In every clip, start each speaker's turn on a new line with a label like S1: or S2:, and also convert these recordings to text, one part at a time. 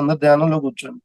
S1: అందరూ ధ్యానంలో కూర్చోండి.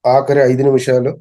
S1: ఆఖరి 5 నిమిషాలు.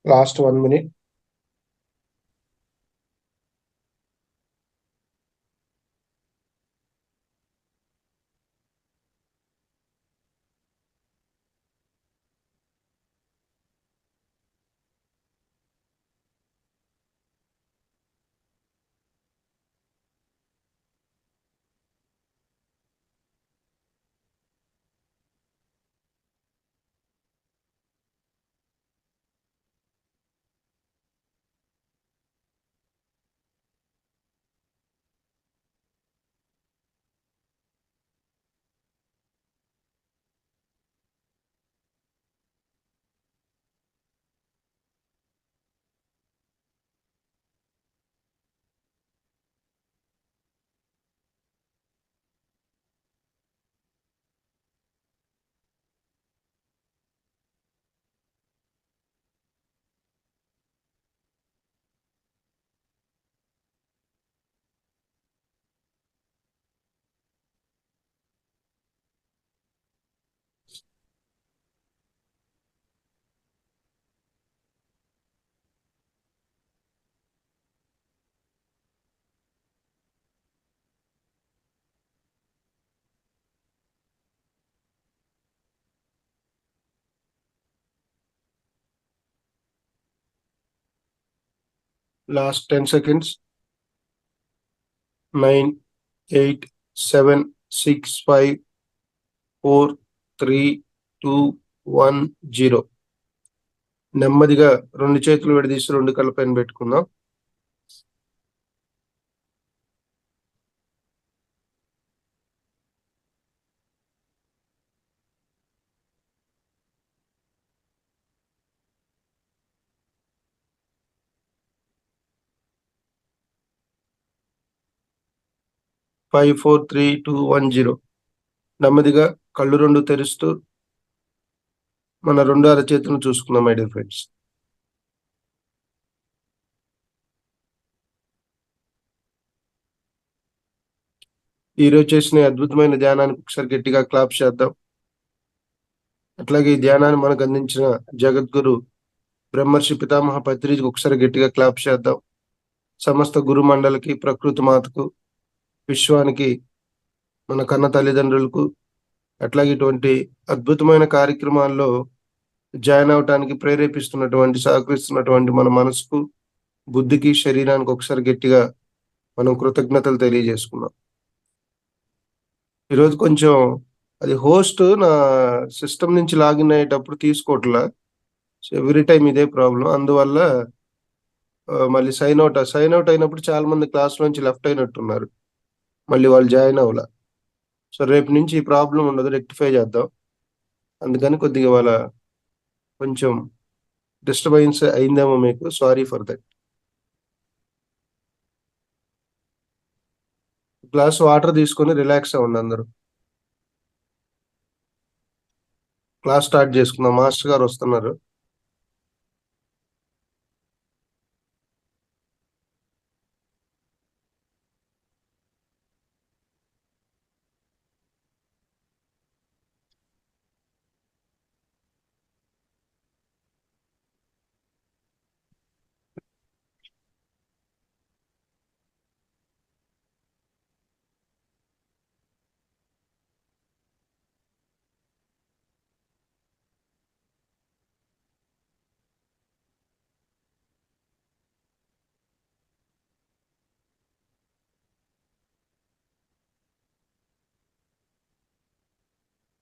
S1: Last 1 minute. Last 10 seconds. 9, 8, 7, 6, 5, 4, 3, 2, 1, 0. నెమ్మదిగా 2 చేతులు విడదీసి 2 కళ్ళ పైన పెట్టుకుందాం. Five four three two 1 0. నెమ్మదిగా కళ్ళు 2 తెరుస్తూ మన 2 అరచేతులను చూసుకుందాం మై డియర్ ఫ్రెండ్స్. ఈరోజు చేసిన అద్భుతమైన ధ్యానానికి ఒకసారి గట్టిగా క్లాప్ చేద్దాం. అట్లాగే ఈ ధ్యానాన్ని మనకు అందించిన జగద్గురు బ్రహ్మర్షి పితామహ పత్రిజీకి ఒకసారి గట్టిగా క్లాప్ చేద్దాం. సమస్త గురు మండలికి, ప్రకృతి మాతకు, విశ్వానికి, మన కన్న తల్లిదండ్రులకు, అట్లాగే ఇటువంటి అద్భుతమైన కార్యక్రమాల్లో జాయిన్ అవటానికి ప్రేరేపిస్తున్నటువంటి, సహకరిస్తున్నటువంటి మన మనసుకు, బుద్ధికి, శరీరానికి ఒకసారి గట్టిగా మనం కృతజ్ఞతలు తెలియజేసుకున్నాం. ఈరోజు కొంచెం అది హోస్ట్ నా సిస్టమ్ నుంచి లాగిన్ అయ్యేటప్పుడు తీసుకోవట్లా. సో ఎవ్రీ టైం ఇదే ప్రాబ్లం. అందువల్ల మళ్ళీ సైన్ అవుట్ అయినప్పుడు చాలా మంది క్లాస్ నుంచి లెఫ్ట్ అయినట్టున్నారు. మళ్ళీ వాళ్ళు జాయిన్ అవ్వాల. సో రేపు నుంచి ఈ ప్రాబ్లం ఉండదు, రెక్టిఫై చేద్దాం. అందుకని కొద్దిగా వాళ్ళ కొంచెం డిస్టర్బెన్స్ అయిందేమో మీకు, sorry for that. Glass water తీసుకొని రిలాక్స్ అవ్వండి అందరూ. క్లాస్ స్టార్ట్ చేసుకుందాం. మాస్టర్ గారు వస్తున్నారు.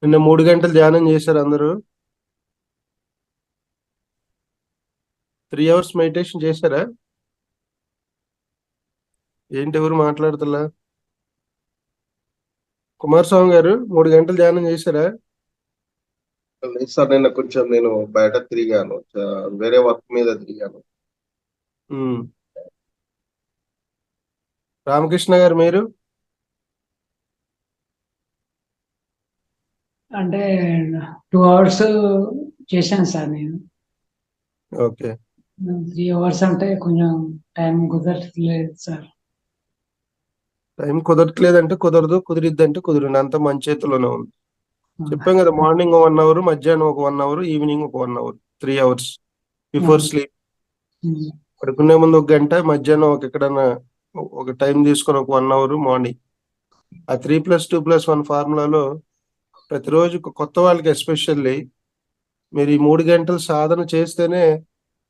S1: నిన్న 3 గంటలు ధ్యానం చేశారు అందరూ. 3 hours మెడిటేషన్ చేశారా? ఏంటి ఎవరు మాట్లాడుతున్నా? కుమారస్వామి గారు 3 గంటలు ధ్యానం చేశారా?
S2: లేదు సార్, నిన్న కొంచెం నేను బయట తిరిగాను, వేరే వర్క్ మీద తిరిగాను.
S1: రామకృష్ణ గారు మీరు?
S3: అంటే 2 hours చేశాను సార్ నేను.
S1: ఓకే.
S3: 3 hours అంటే కొంచెం టైం కుదరట్లేదు సార్.
S1: టైం కుదరట్లేదంటే కుదరదు, కుదిరిద్దంటే కుదిరింది. అంత మన చేతిలోనే ఉంది. చెప్పాం కదా, మార్నింగ్ 1 hour, మధ్యాహ్నం ఒక 1 hour, ఈవినింగ్ ఒక 1 hour, 3 hours బిఫోర్ స్లీప్. పడుకునే ముందు 1 గంట, మధ్యాహ్నం ఎక్కడన్నా ఒక టైం తీసుకొని ఒక 1 hour, మార్నింగ్. ఆ 3+2+1 ఫార్ములాలో ప్రతిరోజు కొత్త వాళ్ళకి ఎస్పెషల్లీ మీరు ఈ 3 గంటలు సాధన చేస్తేనే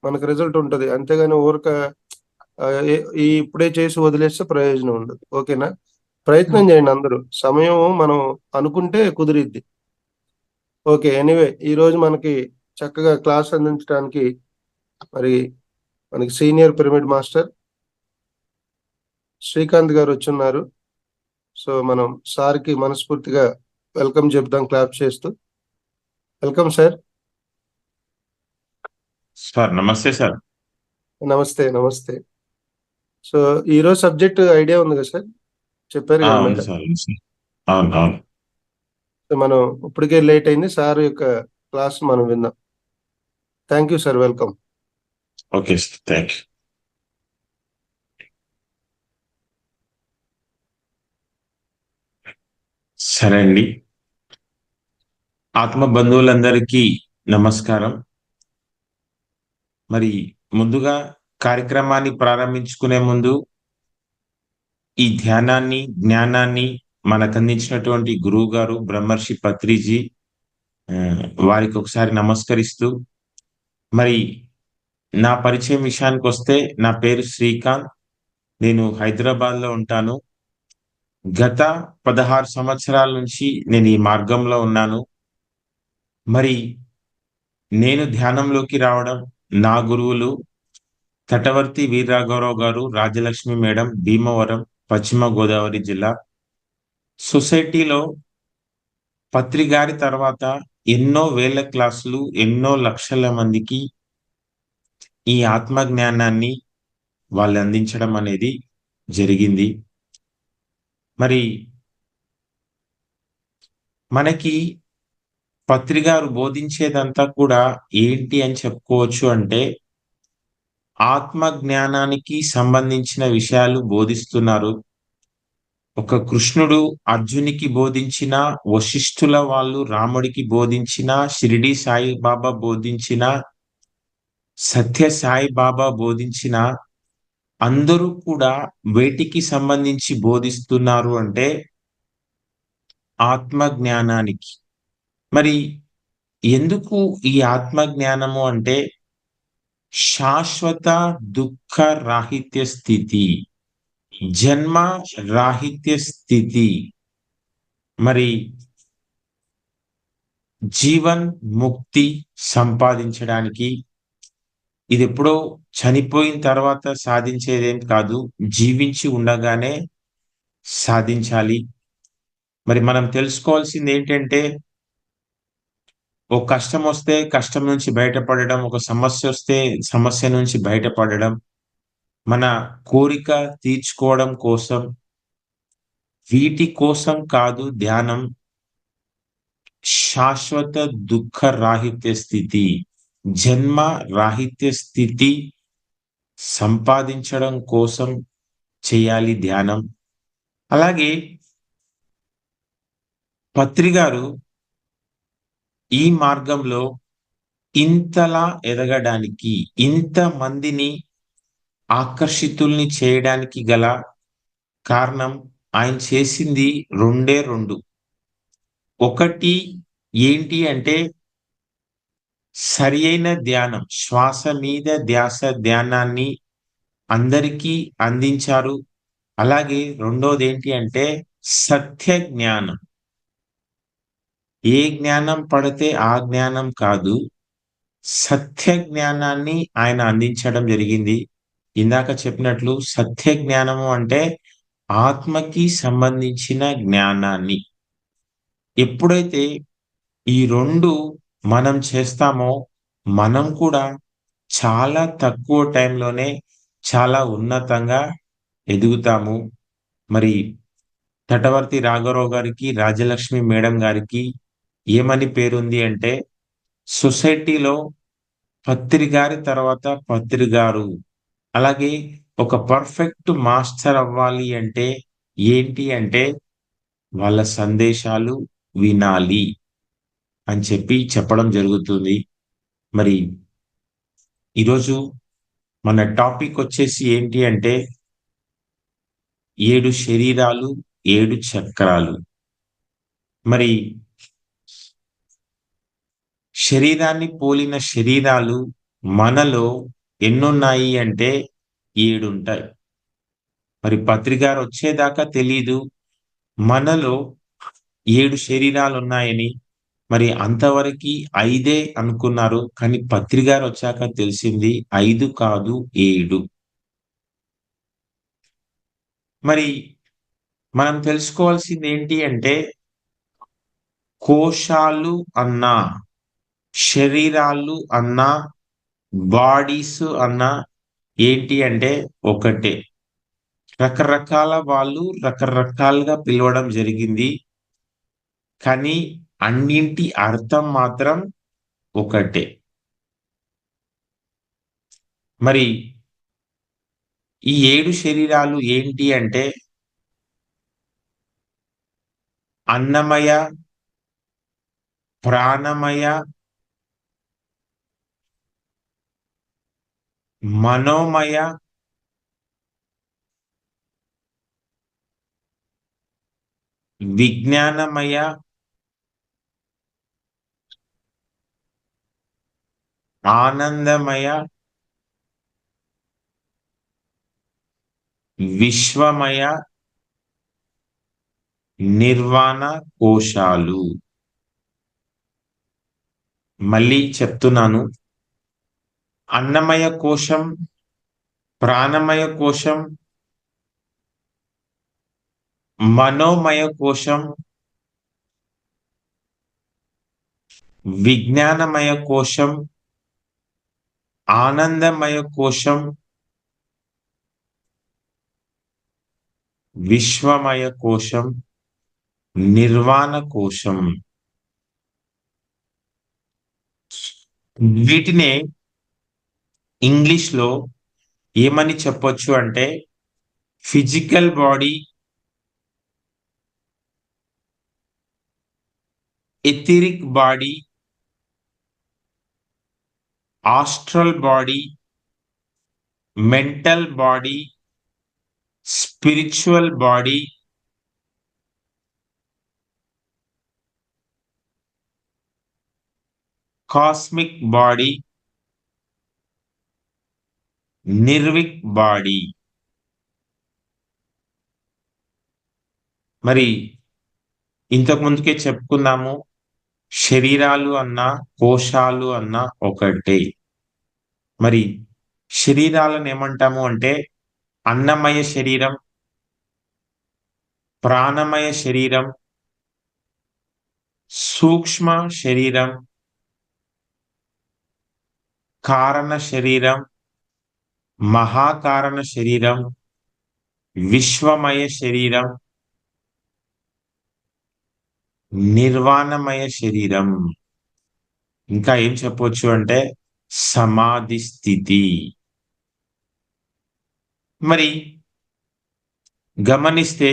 S1: మనకు రిజల్ట్ ఉంటుంది. అంతేగాని ఊరక ఈ ఇప్పుడే చేసి వదిలేస్తే ప్రయోజనం ఉండదు. ఓకేనా? ప్రయత్నం చేయండి అందరూ. సమయం మనం అనుకుంటే కుదిరిద్ది. ఓకే. ఎనీవే, ఈ రోజు మనకి చక్కగా క్లాస్ అందించడానికి మరి మనకి సీనియర్ పిరమిడ్ మాస్టర్ శ్రీకాంత్ గారు వచ్చున్నారు. సో మనం సార్కి మనస్ఫూర్తిగా వెల్కమ్ చెప్దాం క్లాప్ చేస్తూ. Welcome sir.
S4: సార్ నమస్తే సార్.
S1: నమస్తే. నమస్తే. సో ఈరోజు సబ్జెక్ట్ ఐడియా ఉంది కదా సార్? చెప్పారు కదా
S4: అవును
S1: మేడం.
S4: సార్. అవును అవును.
S1: సో మనం ఇప్పటికే లేట్ అయింది. సార్ యొక్క క్లాస్ మనం విందాం. Thank you sir. Welcome.
S4: Okay sir, thank you. సరే అండి, ఆత్మ బంధువులందరికీ నమస్కారం. మరి ముందుగా కార్యక్రమాన్ని ప్రారంభించుకునే ముందు ఈ ధ్యానాన్ని, జ్ఞానాన్ని మనకు అందించినటువంటి గురువు గారు బ్రహ్మర్షి పత్రిజీ వారికి ఒకసారి నమస్కరిస్తూ, మరి నా పరిచయం విషయానికి వస్తే నా పేరు శ్రీకాంత్. నేను హైదరాబాద్లో ఉంటాను. గత 16 సంవత్సరాల నుంచి నేను ఈ మార్గంలో ఉన్నాను. మరి నేను ధ్యానంలోకి రావడం నా గురువులు తటవర్తి వీరరాఘవరావు గారు, రాజలక్ష్మి మేడం, భీమవరం, పశ్చిమ గోదావరి జిల్లా. సొసైటీలో పత్రి గారి తర్వాత ఎన్నో వేల క్లాసులు, ఎన్నో లక్షల మందికి ఈ ఆత్మ జ్ఞానాన్ని వాళ్ళు అందించడం అనేది జరిగింది. మరి మనకి పత్రి గారు బోధించేదంతా కూడా ఏంటి అని చెప్పుకోవచ్చు అంటే, ఆత్మ జ్ఞానానికి సంబంధించిన విషయాలు బోధిస్తున్నారు. ఒక కృష్ణుడు అర్జునికి బోధించిన, వశిష్ఠుల వాళ్ళు రాముడికి బోధించిన, షిరిడి సాయి బాబా బోధించిన, సత్య సాయి బాబా బోధించిన, అందరూ కూడా వేటికి సంబంధించి బోధిస్తున్నారు అంటే ఆత్మ జ్ఞానానికి. మరి ఎందుకు ఈ ఆత్మ జ్ఞానము అంటే శాశ్వత దుఃఖ రాహిత్య స్థితి, జన్మ రాహిత్య స్థితి, మరి జీవన్ ముక్తి సంపాదించడానికి. ఇది ఎప్పుడో చనిపోయిన తర్వాత సాధించేదేం కాదు, జీవించి ఉండగానే సాధించాలి. మరి మనం తెలుసుకోవాల్సింది ఏంటంటే, ఓ కష్టం వస్తే కష్టం నుంచి బయటపడడం, ఒక సమస్య వస్తే సమస్య నుంచి బయటపడడం, మన కోరిక తీర్చుకోవడం కోసం, వీటి కోసం కాదు ధ్యానం. శాశ్వత దుఃఖ రాహిత్య స్థితి, జన్మ రాహిత్య స్థితి సంపాదించడం కోసం చేయాలి ధ్యానం. అలాగే పత్రి గారు ఈ మార్గంలో ఇంతలా ఎదగడానికి, ఇంత మందిని ఆకర్షితుల్ని చేయడానికి గల కారణం ఆయన చేసింది రెండే రెండు. ఒకటి ఏంటి అంటే సరి అయిన ధ్యానం, శ్వాస మీద ధ్యాస ధ్యానాన్ని అందరికీ అందించారు. అలాగే రెండోది ఏంటి అంటే సత్య జ్ఞానం. ఏ జ్ఞానం పడితే ఆ జ్ఞానం కాదు, సత్య జ్ఞానాన్ని ఆయన అందించడం జరిగింది. ఇందాక చెప్పినట్లు సత్య జ్ఞానము అంటే ఆత్మకి సంబంధించిన జ్ఞానాన్ని. ఎప్పుడైతే ఈ రెండు మనం చేస్తామో మనం కూడా చాలా తక్కువ టైంలోనే చాలా ఉన్నతంగా ఎదుగుతాము. మరి తటవర్తి రాఘవరావు గారికి, రాజలక్ష్మి మేడం గారికి ఏమని పేరుంది అంటే, సొసైటీలో పత్రి గారి తర్వాత పత్రి గారు. అలాగే ఒక పర్ఫెక్ట్ మాస్టర్ అవ్వాలి అంటే ఏంటి అంటే వాళ్ళ సందేశాలు వినాలి అని చెప్పడం జరుగుతుంది. మరి ఈరోజు మన టాపిక్ వచ్చేసి ఏంటి అంటే 7 శరీరాలు, 7 చక్రాలు. మరి శరీరాన్ని పోలిన శరీరాలు మనలో ఎన్నున్నాయి అంటే 7 ఉంటాయి. మరి పత్రి గారు వచ్చేదాకా తెలీదు మనలో 7 శరీరాలు ఉన్నాయని. మరి అంతవరకు 5 అనుకున్నారు, కానీ పత్రి గారు వచ్చాక తెలిసింది 5 కాదు 7. మరి మనం తెలుసుకోవాల్సింది ఏంటి అంటే కోశాలు అన్నా, శరీరాలు అన్నా, బాడీస్ అన్నా ఏంటి అంటే ఒకటే. రకరకాల వాళ్ళు రకరకాలుగా పిలవడం జరిగింది, కానీ అన్నింటి అర్థం మాత్రం ఒకటే. మరి ఈ 7 శరీరాలు ఏంటి అంటే అన్నమయ, ప్రాణమయ, మనోమయ, విజ్ఞానమయ, ఆనందమయ, విశ్వమయ నిర్వాణ కోశాలు. మళ్ళీ చెప్తున్నాను, అన్నమయ కోశం, ప్రాణమయ కోశం, మనోమయ కోశం, విజ్ఞానమయ కోశం, ఆనందమయ కోశం, విశ్వమయ కోశం, నిర్వాణ కోశం. వీటినే ఇంగ్లీష్ లో ఏమని చెప్పొచ్చు అంటే physical body, etheric body, astral body, mental body, spiritual body, cosmic body, నిర్విక్ బాడీ. మరి ఇంతకు ముందుకే చెప్పుకున్నాము, శరీరాలు అన్నా కోశాలు అన్నా ఒకటే. మరి శరీరాలను ఏమంటాము అంటే అన్నమయ శరీరం, ప్రాణమయ శరీరం, సూక్ష్మ శరీరం, కారణ శరీరం, మహాకారణ శరీరం, విశ్వమయ శరీరం, నిర్వాణమయ శరీరం. ఇంకా ఏం చెప్పొచ్చు అంటే సమాధి స్థితి. మరి గమనిస్తే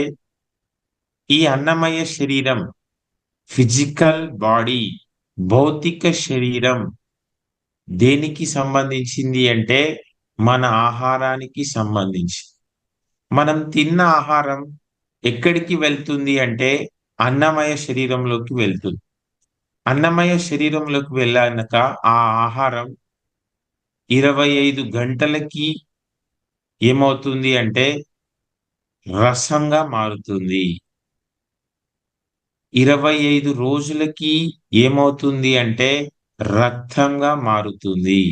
S4: ఈ అన్నమయ శరీరం, ఫిజికల్ బాడీ, భౌతిక శరీరం దేనికి సంబంధించింది అంటే మన ఆహారానికి సంబంధించి. మనం తిన్న ఆహారం ఎక్కడికి వెళ్తుంది అంటే అన్నమయ శరీరంలోకి వెళ్తుంది. అన్నమయ శరీరంలోకి వెళ్ళాక ఆ ఆహారం 25 గంటలకి ఏమవుతుంది అంటే రసంగా మారుతుంది. 25 రోజులకి ఏమవుతుంది అంటే రక్తంగా మారుతుంది.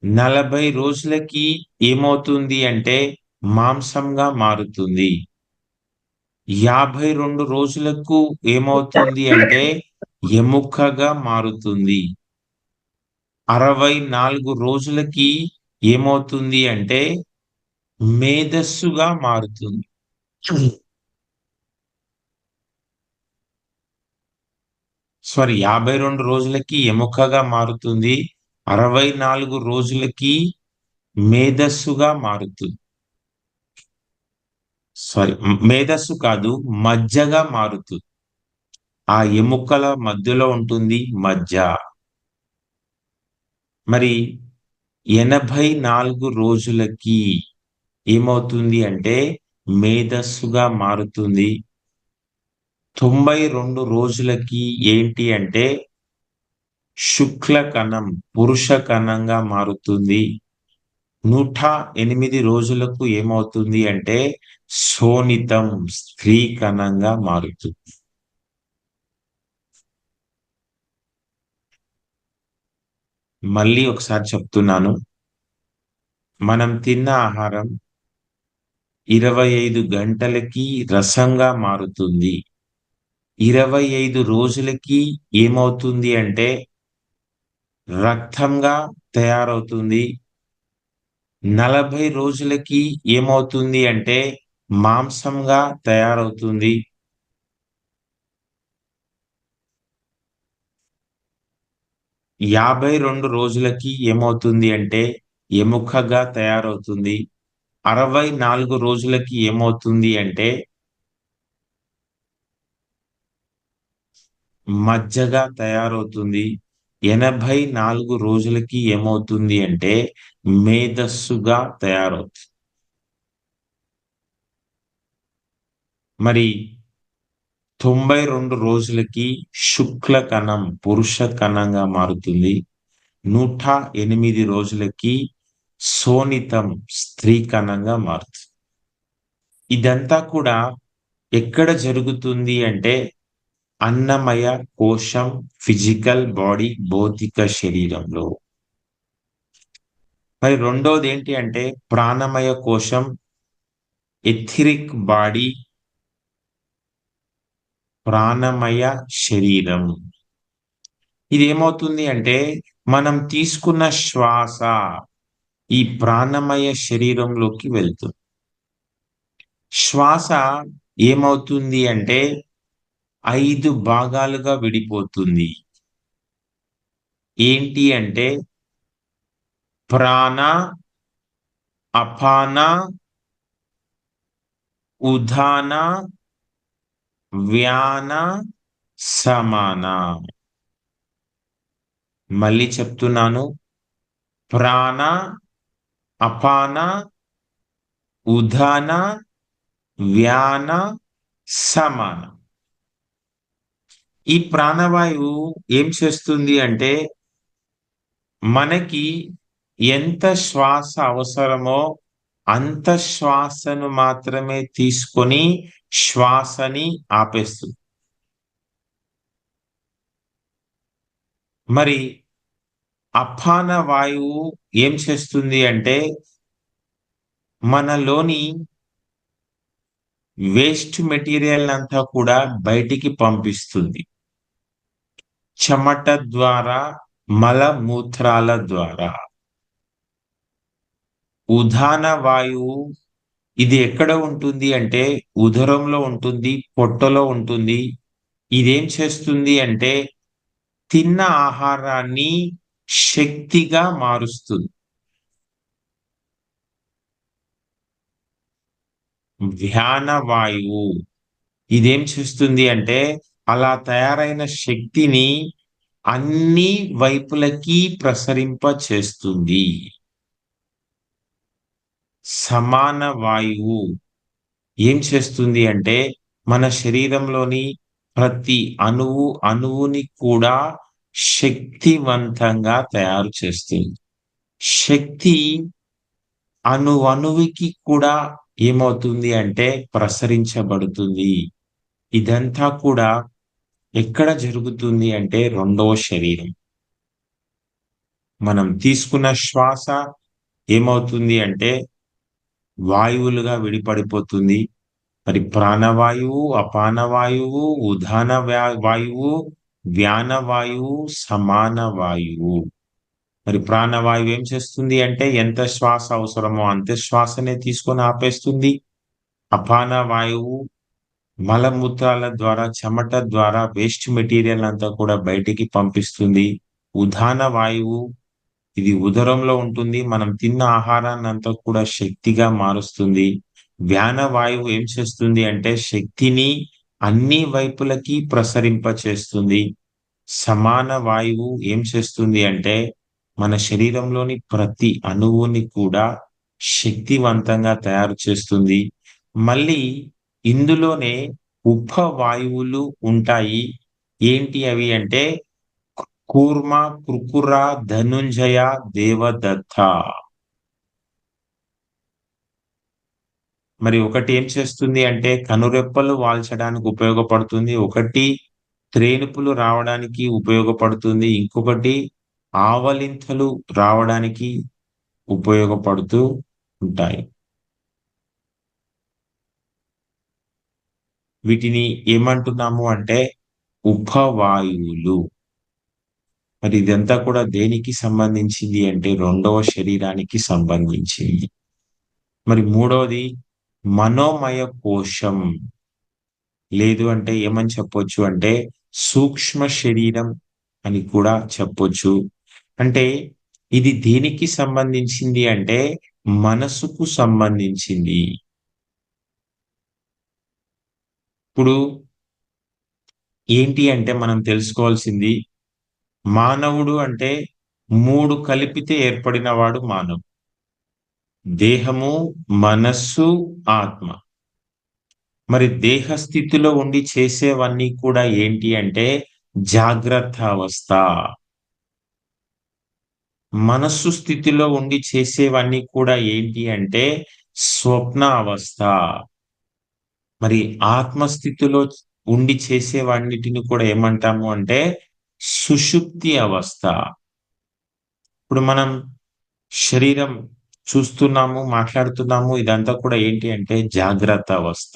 S4: 40 రోజులకి ఏమవుతుంది అంటే మాంసంగా మారుతుంది. 52 రోజులకు ఏమవుతుంది అంటే ఎముకగా మారుతుంది. 64 రోజులకి ఏమవుతుంది అంటే మేధస్సుగా మారుతుంది. సారీ, 52 రోజులకి ఎముకగా మారుతుంది, 64 రోజులకి మేధస్సుగా మారుతుంది. సారీ, మేధస్సు కాదు, మజ్జగా మారుతుంది. ఆ ఎముకల మధ్యలో ఉంటుంది మజ్జ. మరి 84 రోజులకి ఏమవుతుంది అంటే మేధస్సుగా మారుతుంది. 92 రోజులకి ఏంటి అంటే శుక్ల కణం, పురుష కణంగా మారుతుంది. 108 రోజులకు ఏమవుతుంది అంటే శోణితం, స్త్రీ కణంగా మారుతుంది. మళ్ళీ ఒకసారి చెప్తున్నాను, మనం తిన్న ఆహారం 25 గంటలకి రసంగా మారుతుంది. 25 రోజులకి ఏమవుతుంది అంటే రక్తంగా తయారవుతుంది. 40 రోజులకి ఏమవుతుంది అంటే మాంసంగా తయారవుతుంది. 52 రోజులకి ఏమవుతుంది అంటే ఎముకగా తయారవుతుంది. 64 రోజులకి ఏమవుతుంది అంటే మజ్జగా తయారవుతుంది. 84 రోజులకి ఏమవుతుంది అంటే మేధస్సుగా తయారవుతుంది. మరి 92 రోజులకి శుక్ల కణం, పురుష కణంగా మారుతుంది. 108 రోజులకి శోణితం స్త్రీకణంగా మారుతుంది. ఇదంతా కూడా ఎక్కడ జరుగుతుంది అంటే అన్నమయ కోశం, ఫిజికల్ బాడీ, భౌతిక శరీరంలో. మరి రెండోది ఏంటి అంటే ప్రాణమయ కోశం, ఎథిరిక్ బాడీ, ప్రాణమయ శరీరం. ఇది ఏమవుతుంది అంటే మనం తీసుకున్న శ్వాస ఈ ప్రాణమయ శరీరంలోకి వెళ్తుంది. శ్వాస ఏమవుతుంది అంటే 5 భాగాలుగా విడిపోతుంది. ఏంటి అంటే ప్రాణ, అపాన, ఉదాన, వ్యాన, సమాన. మళ్ళీ చెప్తున్నాను, ప్రాణ, అపాన, ఉదాన, వ్యాన, సమాన. ఈ ప్రాణవాయువు ఏం చేస్తుంది అంటే మనకి ఎంత శ్వాస అవసరమో అంత శ్వాసను మాత్రమే తీసుకొని శ్వాసని ఆపేస్తుంది. మరి అపాన వాయువు ఏం చేస్తుంది అంటే మనలోని వేస్ట్ మెటీరియల్ అంతా కూడా బయటికి పంపిస్తుంది. చెమట ద్వారా, మలమూత్రాల ద్వారా. ఉదాన వాయువు ఇది ఎక్కడ ఉంటుంది అంటే ఉదరంలో ఉంటుంది, పొట్టలో ఉంటుంది. ఇదేం చేస్తుంది అంటే తిన్న ఆహారాన్ని శక్తిగా మారుస్తుంది. వ్యాన వాయువు ఇదేం చేస్తుంది అంటే అలా తయారైన శక్తిని అన్ని వైపులకి ప్రసరింప చేస్తుంది. సమాన వాయువు ఏం చేస్తుంది అంటే మన శరీరంలోని ప్రతి అణువుని కూడా శక్తివంతంగా తయారు చేస్తుంది. శక్తి అణువుకి కూడా ఏమవుతుంది అంటే ప్రసరించబడుతుంది. ఇదంతా కూడా ఎక్కడ జరుగుతుంది అంటే రెండవ శరీరం. మనం తీసుకున్న శ్వాస ఏమవుతుంది అంటే వాయువులుగా విడిపడిపోతుంది. మరి ప్రాణవాయువు, అపాన వాయువు, ఉదాన వాయువు, వ్యాన వాయువు, సమాన వాయువు. మరి ప్రాణవాయువు ఏం చేస్తుంది అంటే ఎంత శ్వాస అవసరమో అంతే శ్వాసనే తీసుకొని ఆపేస్తుంది. అపాన వాయువు మలమూత్రాల ద్వారా, చెమట ద్వారా వేస్ట్ మెటీరియల్ అంతా కూడా బయటికి పంపిస్తుంది. ఉదాన వాయువు ఇది ఉదరంలో ఉంటుంది, మనం తిన్న ఆహారాన్ని అంతా కూడా శక్తిగా మారుస్తుంది. వ్యాన వాయువు ఏం చేస్తుంది అంటే శక్తిని అన్ని వైపులకి ప్రసరింప చేస్తుంది. సమాన వాయువు ఏం చేస్తుంది అంటే మన శరీరంలోని ప్రతి అణువుని కూడా శక్తివంతంగా తయారు చేస్తుంది. మళ్ళీ ఇందులోనే ఉపవాయువులు ఉంటాయి. ఏంటి అవి అంటే కూర్మ, కృకుర, ధనుంజయ, దేవదత్త. మరి ఒకటి ఏం చేస్తుంది అంటే కనురెప్పలు వాల్చడానికి ఉపయోగపడుతుంది, ఒకటి త్రేనుపులు రావడానికి ఉపయోగపడుతుంది, ఇంకొకటి ఆవలింతలు రావడానికి ఉపయోగపడుతూ ఉంటాయి. వీటిని ఏమంటున్నాము అంటే ఉపవాయువులు. మరి ఇదంతా కూడా దేనికి సంబంధించింది అంటే రెండవ శరీరానికి సంబంధించింది. మరి మూడవది మనోమయ కోశం, లేదు అంటే ఏమని చెప్పొచ్చు అంటే సూక్ష్మ శరీరం అని కూడా చెప్పొచ్చు. అంటే ఇది దేనికి సంబంధించింది అంటే మనసుకు సంబంధించింది. ఇప్పుడు ఏంటి అంటే మనం తెలుసుకోవాల్సింది మానవుడు అంటే 3 కలిపితే ఏర్పడిన వాడు మానవుడు. దేహము, మనస్సు, ఆత్మ. మరి దేహ స్థితిలో ఉండి చేసేవన్నీ కూడా ఏంటి అంటే జాగ్రత్త అవస్థ. మనస్సు స్థితిలో ఉండి చేసేవన్నీ కూడా ఏంటి అంటే స్వప్న అవస్థ. మరి ఆత్మస్థితిలో ఉండి చేసేవన్నిటిని కూడా ఏమంటాము అంటే సుషుప్తి అవస్థ. ఇప్పుడు మనం శరీరం చూస్తున్నాము, మాట్లాడుతున్నాము, ఇదంతా కూడా ఏంటి అంటే జాగ్రత్త అవస్థ.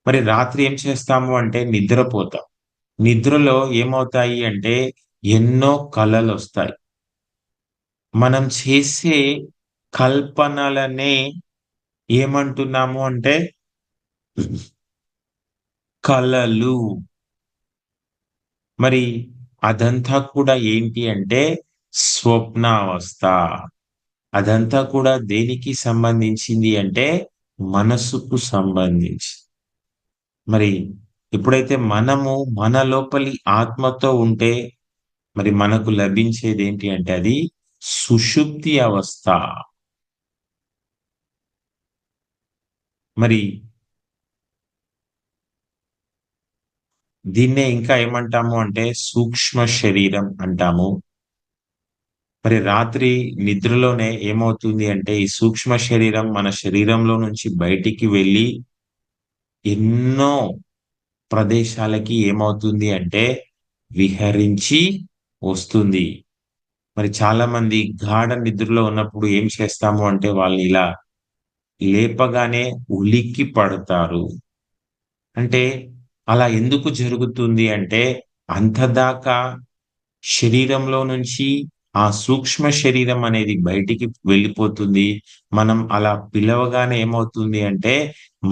S4: మరి రాత్రి ఏం చేస్తాము అంటే నిద్రపోతాం. నిద్రలో ఏమవుతాయి అంటే ఎన్నో కలలు వస్తాయి. మనం చేసే కల్పనలనే ఏమంటున్నాము అంటే కలలు. మరి అదంతా కూడా ఏంటి అంటే స్వప్నావస్థ. అదంతా కూడా దేనికి సంబంధించింది అంటే మనసుకు సంబంధించి. మరి ఎప్పుడైతే మనము మన లోపలి ఆత్మతో ఉంటే మరి మనకు లభించేది ఏంటి అంటే అది సుషుప్తి అవస్థ. మరి దీన్నే ఇంకా ఏమంటాము అంటే సూక్ష్మ శరీరం అంటాము. మరి రాత్రి నిద్రలోనే ఏమవుతుంది అంటే ఈ సూక్ష్మ శరీరం మన శరీరంలో నుంచి బయటికి వెళ్ళి ఎన్నో ప్రదేశాలకి ఏమవుతుంది అంటే విహరించి వస్తుంది. మరి చాలా మంది గాఢ నిద్రలో ఉన్నప్పుడు ఏం చేస్తాము అంటే వాళ్ళు ఇలా లేపగానే ఉలిక్కి పడతారు. అంటే అలా ఎందుకు జరుగుతుంది అంటే అంతదాకా శరీరంలో నుంచి ఆ సూక్ష్మ శరీరం అనేది బయటికి వెళ్ళిపోతుంది. మనం అలా పిలవగానే ఏమవుతుంది అంటే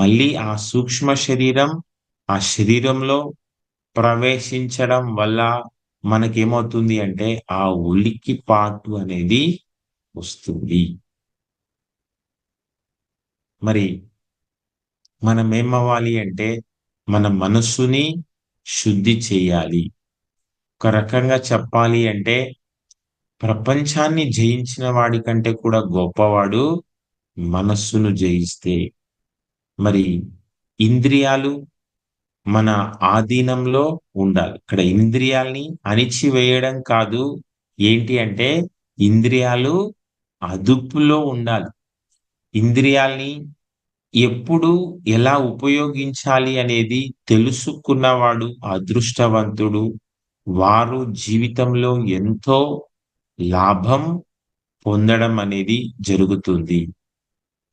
S4: మళ్ళీ ఆ సూక్ష్మ శరీరం ఆ శరీరంలో ప్రవేశించడం వల్ల మనకేమవుతుంది అంటే ఆ ఉలిక్కిపాటు అనేది వస్తుంది. మరి మనం ఏమవ్వాలి అంటే మన మనస్సుని శుద్ధి చేయాలి. ఒక రకంగా చెప్పాలి అంటే ప్రపంచాన్ని జయించిన వాడి కంటే కూడా గొప్పవాడు మనస్సును జయిస్తే. మరి ఇంద్రియాలు మన ఆధీనంలో ఉండాలి. ఇక్కడ ఇంద్రియాల్ని అణిచివేయడం కాదు, ఏంటి అంటే ఇంద్రియాలు అదుపులో ఉండాలి. ఇంద్రియాల్ని ఎప్పుడు ఎలా ఉపయోగించాలి అనేది తెలుసుకున్నవాడు అదృష్టవంతుడు. వారు జీవితంలో ఎంతో లాభం పొందడం అనేది జరుగుతుంది.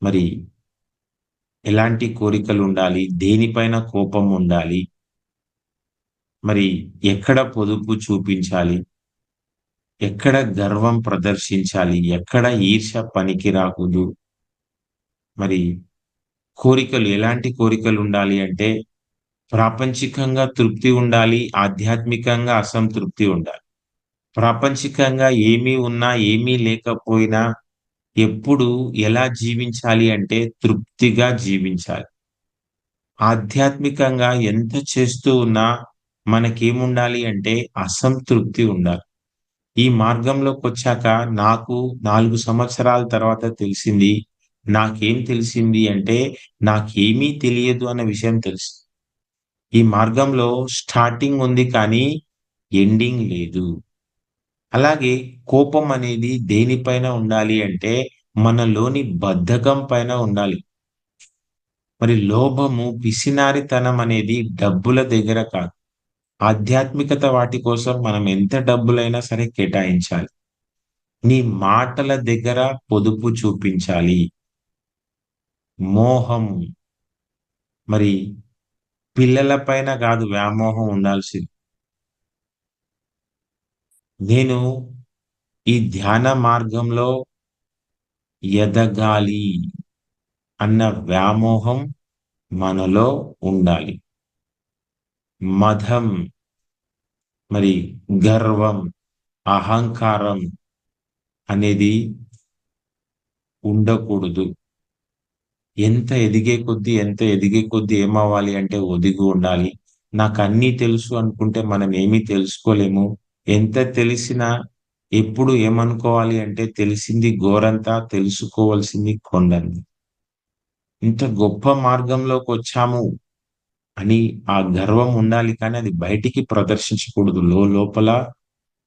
S4: మరి ఎలాంటి కోరికలు ఉండాలి, దేనిపైన కోపం ఉండాలి, మరి ఎక్కడ పొదుపు చూపించాలి, ఎక్కడ గర్వం ప్రదర్శించాలి, ఎక్కడ ఈర్ష్య పనికి రాకూడదు. మరి కోరికలు ఎలాంటి కోరికలు ఉండాలి అంటే ప్రాపంచికంగా తృప్తి ఉండాలి, ఆధ్యాత్మికంగా అసంతృప్తి ఉండాలి. ప్రాపంచికంగా ఏమీ ఉన్నా ఏమీ లేకపోయినా ఎప్పుడు ఎలా జీవించాలి అంటే తృప్తిగా జీవించాలి. ఆధ్యాత్మికంగా ఎంత చేస్తూ ఉన్నా మనకేముండాలి అంటే అసంతృప్తి ఉండాలి. ఈ మార్గంలోకొచ్చాక నాకు 4 సంవత్సరాల తర్వాత తెలిసింది. నాకేం తెలిసింది అంటే నాకేమీ తెలియదు అన్న విషయం తెలుసు. ఈ మార్గంలో స్టార్టింగ్ ఉంది కానీ ఎండింగ్ లేదు. అలాగే కోపం అనేది దేనిపైన ఉండాలి అంటే మనలోని బద్ధకం పైన ఉండాలి. మరి లోభము, పిసినారితనం అనేది డబ్బుల దగ్గర కాదు. ఆధ్యాత్మికత వాటి కోసం మనం ఎంత డబ్బులైనా సరే కేటాయించాలి. నీ మాటల దగ్గర పొదుపు చూపించాలి. మోహం మరి పిల్లల పైన కాదు వ్యామోహం ఉండాల్సింది. నేను ఈ ధ్యాన మార్గంలో ఎదగాలి అన్న వ్యామోహం మనలో ఉండాలి. మదం మరి గర్వం, అహంకారం అనేది ఉండకూడదు. ఎంత ఎదిగే కొద్దీ ఏమవ్వాలి అంటే ఒదిగి ఉండాలి. నాకు అన్నీ తెలుసు అనుకుంటే మనం ఏమీ తెలుసుకోలేము. ఎంత తెలిసినా ఎప్పుడు ఏమనుకోవాలి అంటే తెలిసింది గోరంతా, తెలుసుకోవాల్సింది కొండంత. ఇంత గొప్ప మార్గంలోకి వచ్చాము అని ఆ గర్వం ఉండాలి కానీ అది బయటికి ప్రదర్శించకూడదు. లోపల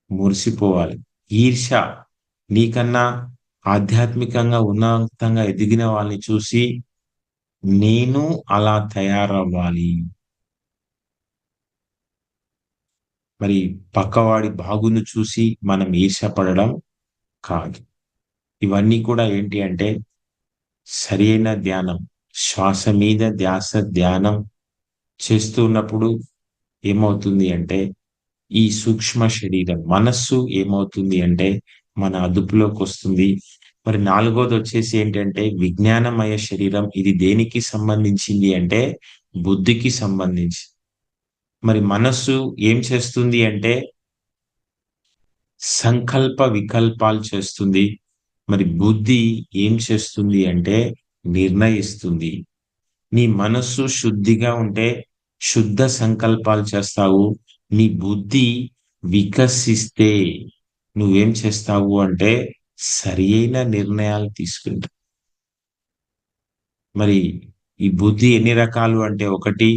S4: మురిసిపోవాలి. ఈర్ష, నీకన్నా ఆధ్యాత్మికంగా ఉన్నతంగా ఎదిగిన వాళ్ళని చూసి నేను అలా తయారవ్వాలి, మరి పక్కవాడి బాగును చూసి మనం ఈర్షపడడం కాదు. ఇవన్నీ కూడా ఏంటి అంటే సరైన ధ్యానం, శ్వాస మీద ధ్యాస ధ్యానం చేస్తూ ఉన్నప్పుడు ఏమవుతుంది అంటే ఈ సూక్ష్మ శరీరం మనస్సు ఏమవుతుంది అంటే మన అదుపులోకి వస్తుంది. మరి నాలుగోది వచ్చేసి ఏంటంటే విజ్ఞానమయ శరీరం. ఇది దేనికి సంబంధించింది అంటే బుద్ధికి సంబంధించి. మరి మనస్సు ఏం చేస్తుంది అంటే సంకల్ప వికల్పాలు చేస్తుంది. మరి బుద్ధి ఏం చేస్తుంది అంటే నిర్ణయిస్తుంది. నీ మనస్సు శుద్ధిగా ఉంటే శుద్ధ సంకల్పాలు చేస్తావు. నీ బుద్ధి వికసిస్తే నువ్వేం చేస్తావు అంటే సరి అయిన నిర్ణయాలు తీసుకుంటావు. మరి ఈ బుద్ధి ఎన్ని రకాలు అంటే ఒకటి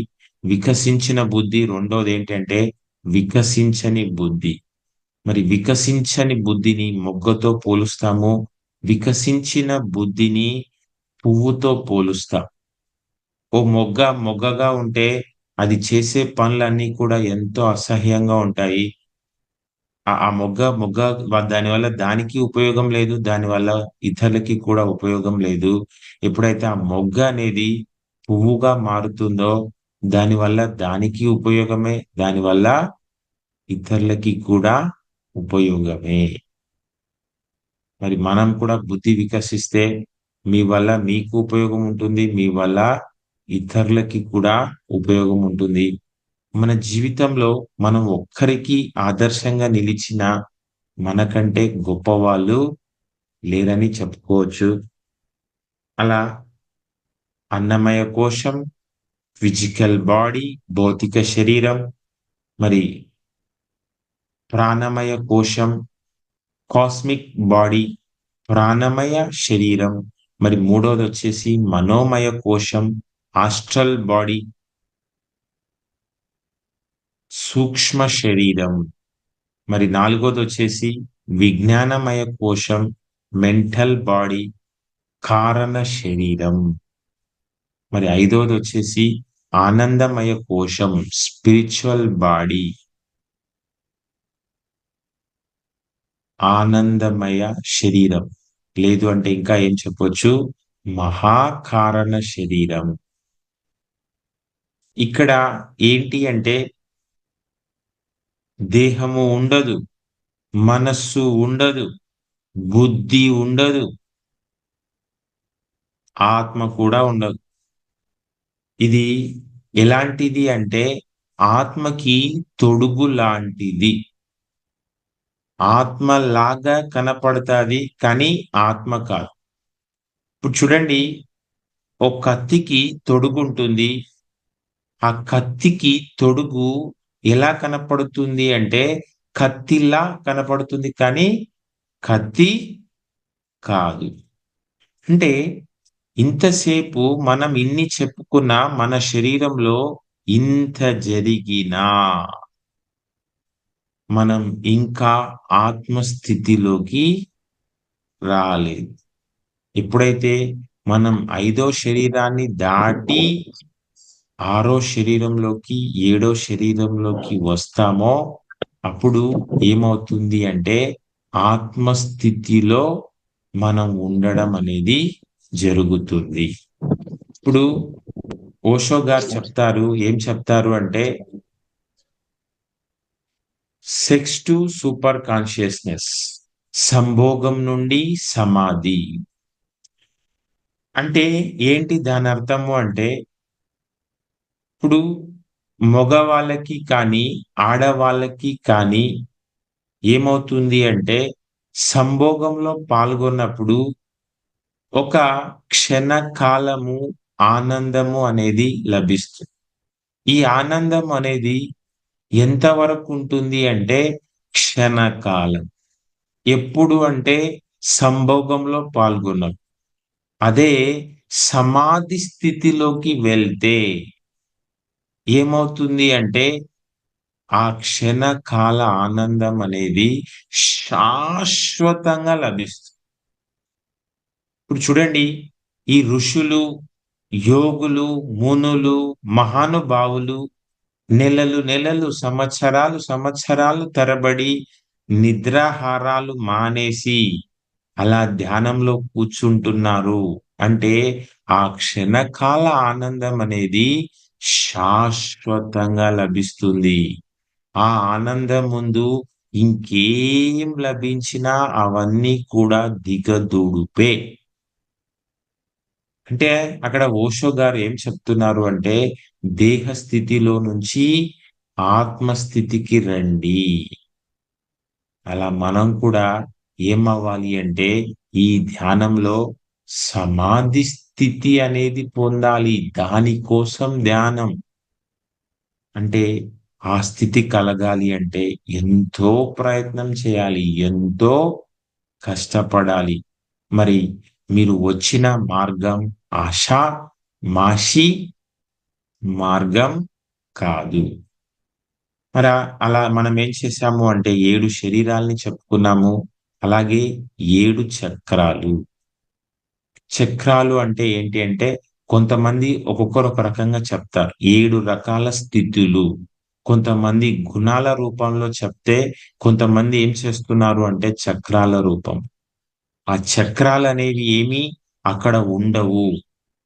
S4: వికసించిన బుద్ధి, రెండోది ఏంటంటే వికసించని బుద్ధి. మరి వికసించని బుద్ధిని మొగ్గతో పోలుస్తాము, వికసించిన బుద్ధిని పువ్వుతో పోలుస్తాం. ఓ మొగ్గగా ఉంటే అది చేసే పనులన్నీ కూడా ఎంతో అసహ్యంగా ఉంటాయి. ఆ మొగ్గ దానివల్ల దానికి ఉపయోగం లేదు, దానివల్ల ఇతరులకి కూడా ఉపయోగం లేదు. ఎప్పుడైతే ఆ మొగ్గ అనేది పువ్వుగా మారుతుందో దానివల్ల దానికి ఉపయోగమే, దానివల్ల ఇతరులకి కూడా ఉపయోగమే. మరి మనం కూడా బుద్ధి వికసిస్తే మీ వల్ల మీకు ఉపయోగం ఉంటుంది, మీ వల్ల ఇతరులకి కూడా ఉపయోగం ఉంటుంది. మన జీవితంలో మనం ఒక్కరికి ఆదర్శంగా నిలిచిన మనకంటే గొప్పవాళ్ళు లేరని చెప్పుకోవచ్చు. అలా అన్నమయ కోశం, ఫిజికల్ బాడీ, భౌతిక శరీరం, మరి ప్రాణమయ కోశం, కాస్మిక్ బాడీ, ప్రాణమయ శరీరం, మరి మూడోది వచ్చేసి మనోమయ కోశం, ఆస్ట్రల్ బాడీ, సూక్ష్మ శరీరం, మరి నాలుగోది వచ్చేసి విజ్ఞానమయ కోశం, మెంటల్ బాడీ, కారణ శరీరం, మరి ఐదోది వచ్చేసి ఆనందమయ కోశం, స్పిరిచువల్ బాడీ, ఆనందమయ శరీరం. లేదు అంటే ఇంకా ఏం చెప్పొచ్చు, మహాకారణ శరీరం. ఇక్కడ ఏంటి అంటే దేహము ఉండదు, మనస్సు ఉండదు, బుద్ధి ఉండదు, ఆత్మ కూడా ఉండదు. ఇది ఎలాంటిది అంటే ఆత్మకి తొడుగు లాంటిది. ఆత్మలాగా కనపడుతుంది కానీ ఆత్మ కాదు. ఇప్పుడు చూడండి, ఓ కత్తికి తొడుగు ఉంటుంది. ఆ కత్తికి తొడుగు ఎలా కనపడుతుంది అంటే కత్తిలా కనపడుతుంది కానీ కత్తి కాదు. అంటే ఇంతసేపు మనం ఇన్ని చెప్పుకున్న మన శరీరంలో ఇంత జరిగినా మనం ఇంకా ఆత్మస్థితిలోకి రాలేదు. ఎప్పుడైతే మనం 5వ శరీరాన్ని దాటి 6వ శరీరంలోకి 7వ శరీరంలోకి వస్తామో అప్పుడు ఏమవుతుంది అంటే ఆత్మస్థితిలో మనం ఉండడం అనేది జరుగుతుంది. ఇప్పుడు ఓషో గారు చెప్తారు, ఏం చెప్తారు అంటే సెక్స్ టు సూపర్ కాన్షియస్నెస్, సంభోగం నుండి సమాధి. అంటే ఏంటి దాని అర్థము అంటే ఇప్పుడు మగవాళ్ళకి కానీ ఆడవాళ్ళకి కానీ ఏమవుతుంది అంటే సంభోగంలో పాల్గొన్నప్పుడు ఒక క్షణకాలము ఆనందము అనేది లభిస్తుంది. ఈ ఆనందం అనేది ఎంతవరకు ఉంటుంది అంటే క్షణకాలం. ఎప్పుడు అంటే సంభోగంలో పాల్గొన్నప్పుడు. అదే సమాధి స్థితిలోకి వెళ్తే ఏమవుతుంది అంటే ఆ క్షణకాల ఆనందం అనేది శాశ్వతంగా లభిస్తుంది. ఇప్పుడు చూడండి, ఈ ఋషులు, యోగులు, మునులు, మహానుభావులు నెలలు నెలలు, సంవత్సరాలు సంవత్సరాలు తరబడి నిద్రాహారాలు మానేసి అలా ధ్యానంలో కూర్చుంటున్నారు అంటే ఆ క్షణకాల ఆనందం అనేది శాశ్వతంగా లభిస్తుంది. ఆ ఆనందం ముందు ఇంకేం లభించినా అవన్నీ కూడా దిగదుడుపే. అంటే అక్కడ ఓషో గారు ఏం చెప్తున్నారు అంటే, దేహ స్థితిలో నుంచి ఆత్మస్థితికి రండి. అలా మనం కూడా ఏమవ్వాలి అంటే ఈ ధ్యానంలో సమాధి స్థితి అనేది పొందాలి. దానికోసం ధ్యానం. అంటే ఆ స్థితి కలగాలి అంటే ఎంతో ప్రయత్నం చేయాలి, ఎంతో కష్టపడాలి. మరి మీరు వచ్చిన మార్గం ఆషామాషీ మార్గం కాదు. మరి అలా మనం ఏం చేశాము అంటే 7 శరీరాల్ని చెప్పుకున్నాము. అలాగే 7 చక్రాలు. చక్రాలు అంటే ఏంటి అంటే కొంతమంది ఒక్కొక్కరు ఒక రకంగా చెప్తారు. 7 రకాల స్థితులు. కొంతమంది గుణాల రూపంలో చెప్తే, కొంతమంది ఏం చేస్తున్నారు అంటే చక్రాల రూపం. ఆ చక్రాలనేవి ఏమీ అక్కడ ఉండవు.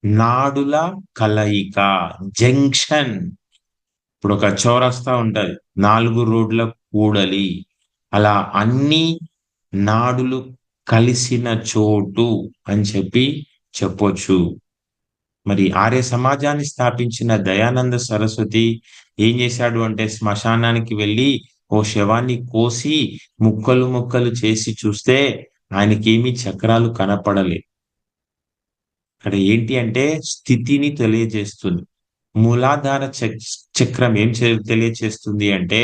S4: నాడుల కలయిక, జంక్షన్. ఇప్పుడు ఒక చౌరస్తా ఉంటది, 4 రోడ్ల కూడలి. అలా అన్ని నాడులు కలిసిన చోటు అని చెప్పొచ్చు. మరి ఆర్య సమాజాన్ని స్థాపించిన దయానంద సరస్వతి ఏం చేశాడు అంటే శ్మశానానికి వెళ్ళి ఓ శవాన్ని కోసి ముక్కలు ముక్కలు చేసి చూస్తే ఆయనకేమీ చక్రాలు కనపడలే. అక్కడ ఏంటి అంటే స్థితిని తెలియజేస్తుంది. మూలాధార చక్రం ఏం తెలియచేస్తుంది అంటే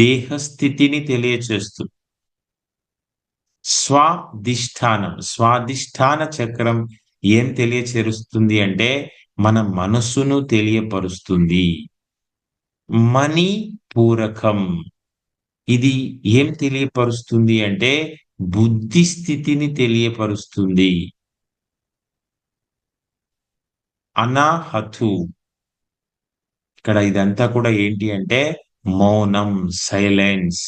S4: దేహ స్థితిని తెలియచేస్తుంది. స్వాధిష్టాన చక్రం ఏం తెలియచేరుస్తుంది అంటే మన మనస్సును తెలియపరుస్తుంది. మణి పూరకం ఇది ఏం తెలియపరుస్తుంది అంటే బుద్ధి స్థితిని తెలియపరుస్తుంది. అనాహతు ఇక్కడ ఇదంతా కూడా ఏంటి అంటే మౌనం, సైలెన్స్.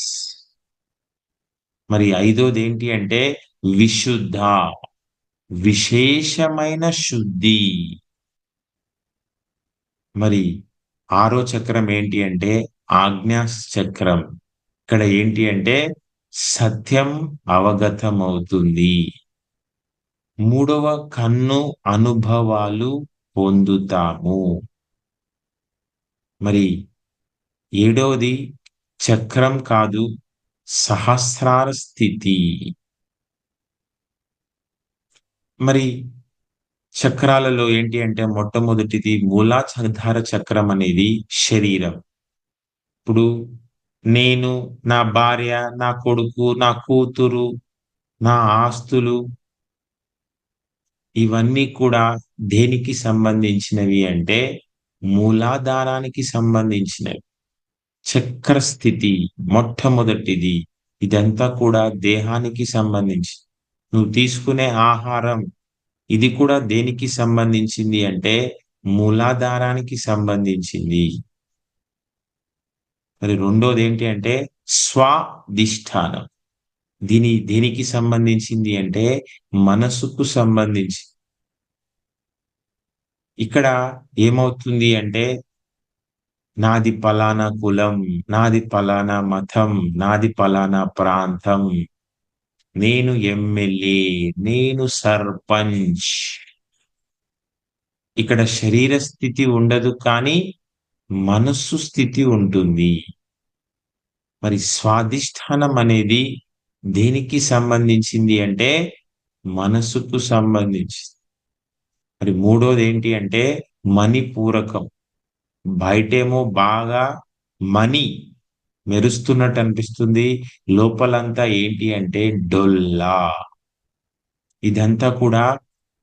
S4: మరి 5వది ఏంటి అంటే విశుద్ధ, విశేషమైన శుద్ధి. మరి 6వ చక్రం ఏంటి అంటే ఆజ్ఞా చక్రం. ఇక్కడ ఏంటి అంటే సత్యం అవగతం అవుతుంది. 3వ కన్ను అనుభవాలు పొందుతాము. మరి 7వది చక్రం కాదు, సహస్రార స్థితి. మరి చక్రాలలో ఏంటి అంటే మొట్టమొదటిది మూలాధార చక్రం అనేది శరీరం. ఇప్పుడు నేను, నా భార్య, నా కొడుకు, నా కూతురు, నా ఆస్తులు ఇవన్నీ కూడా దేనికి సంబంధించినవి అంటే మూలాధారానికి సంబంధించినవి. చక్రస్థితి మొట్టమొదటిది. ఇదంతా కూడా దేహానికి సంబంధించి నువ్వు తీసుకునే ఆహారం ఇది కూడా దేనికి సంబంధించింది అంటే మూలాధారానికి సంబంధించింది. మరి 2వది ఏంటి అంటే స్వాధిష్టానం. దేనికి సంబంధించింది అంటే మనసుకు సంబంధించి. ఇక్కడ ఏమవుతుంది అంటే నాది పలానా కులం, నాది పలానా మతం, నాది పలానా ప్రాంతం, నేను ఎమ్మెల్యే, నేను సర్పంచ్. ఇక్కడ శరీర స్థితి ఉండదు, కానీ మనస్సు స్థితి ఉంటుంది. మరి స్వాధిష్టానం అనేది దేనికి సంబంధించింది అంటే మనసుకు సంబంధించి. మరి 3వది ఏంటి అంటే మణిపూరకం. బయటేమో బాగా మణి మెరుస్తున్నట్టు అనిపిస్తుంది, లోపలంతా ఏంటి అంటే డొల్లా. ఇదంతా కూడా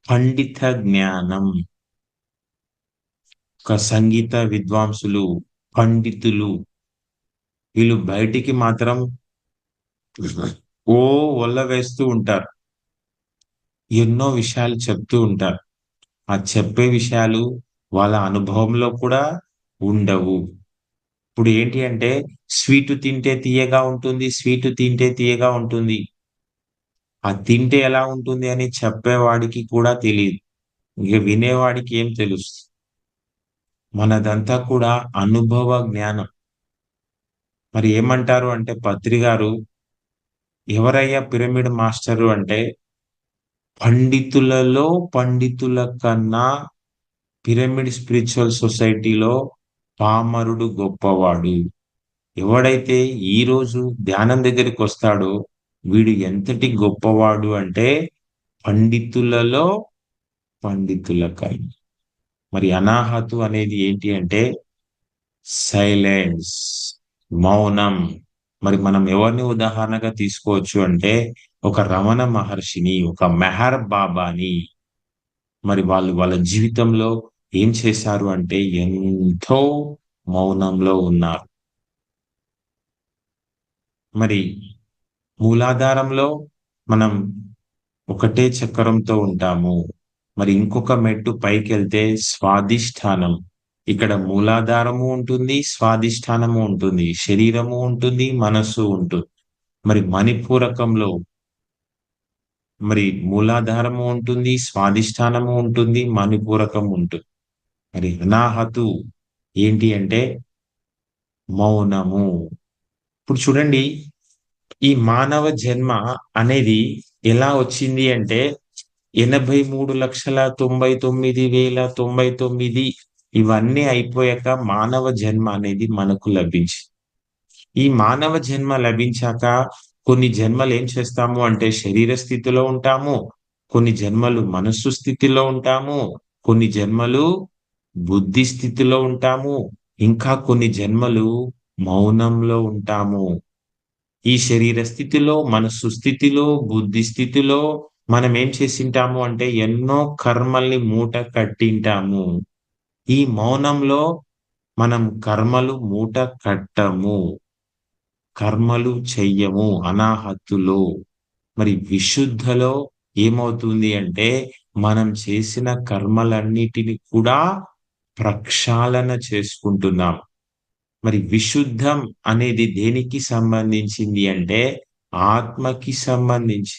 S4: పండిత జ్ఞానం. ఒక సంగీత విద్వాంసులు, పండితులు వీళ్ళు బయటికి మాత్రం ఓ వల్ల వేస్తూ ఉంటారు, ఎన్నో విషయాలు చెప్తూ ఉంటారు. ఆ చెప్పే విషయాలు వాళ్ళ అనుభవంలో కూడా ఉండవు. ఇప్పుడు ఏంటి అంటే స్వీటు తింటే తీయగా ఉంటుంది, స్వీటు తింటే తీయగా ఉంటుంది. ఆ తింటే ఎలా ఉంటుంది అని చెప్పేవాడికి కూడా తెలియదు. ఇక వినేవాడికి ఏం తెలుస్తుంది? మనదంతా కూడా అనుభవ జ్ఞానం. మరి ఏమంటారు అంటే పత్రి గారు, ఎవరయ్యా పిరమిడ్ మాస్టరు అంటే, పండితులలో పండితుల కన్నా పిరమిడ్ స్పిరిచువల్ సొసైటీలో పామరుడు గొప్పవాడు. ఎవడైతే ఈ రోజు ధ్యానం దగ్గరికి వస్తాడో వీడు ఎంతటి గొప్పవాడు అంటే పండితులలో పండితుల కన్నా. మరి అనాహతు అనేది ఏంటి అంటే సైలెన్స్, మౌనం. మరి మనం ఎవరిని ఉదాహరణగా తీసుకోవచ్చు అంటే ఒక రమణ మహర్షిని, ఒక మెహర్ బాబాని. మరి వాళ్ళు వాళ్ళ జీవితంలో ఏం చేశారు అంటే ఎంతో మౌనంలో ఉన్నారు. మరి మూలాధారంలో మనం ఒకటే చక్రంతో ఉంటాము. మరి ఇంకొక మెట్టు పైకి వెళ్తే స్వాదిష్టానం. ఇక్కడ మూలాధారము ఉంటుంది, స్వాదిష్టానము ఉంటుంది, శరీరము ఉంటుంది, మనస్సు ఉంటుంది. మరి మణిపూరకంలో మరి మూలాధారము ఉంటుంది, స్వాదిష్టానము ఉంటుంది, మణిపూరకం ఉంటుంది. మరి అనాహతు ఏంటి అంటే మౌనము. ఇప్పుడు చూడండి, ఈ మానవ జన్మ అనేది ఎలా వచ్చింది అంటే 83,99,099 ఇవన్నీ అయిపోయాక మానవ జన్మ అనేది మనకు లభించింది. ఈ మానవ జన్మ లభించాక కొన్ని జన్మలు ఏం చేస్తాము అంటే శరీర స్థితిలో ఉంటాము, కొన్ని జన్మలు మనస్సు స్థితిలో ఉంటాము, కొన్ని జన్మలు బుద్ధి స్థితిలో ఉంటాము, ఇంకా కొన్ని జన్మలు మౌనంలో ఉంటాము. ఈ శరీర స్థితిలో, మనస్సు స్థితిలో, బుద్ధి స్థితిలో మనం ఏం చేసింటాము అంటే ఎన్నో కర్మల్ని మూట కట్టింటాము. ఈ మౌనంలో మనం కర్మలు మూట కట్టము, కర్మలు చెయ్యము అనాహత్తులో. మరి విశుద్ధలో ఏమవుతుంది అంటే మనం చేసిన కర్మలన్నిటిని కూడా ప్రక్షాళన చేసుకుంటున్నాం. మరి విశుద్ధం అనేది దేనికి సంబంధించింది అంటే ఆత్మకి సంబంధించి.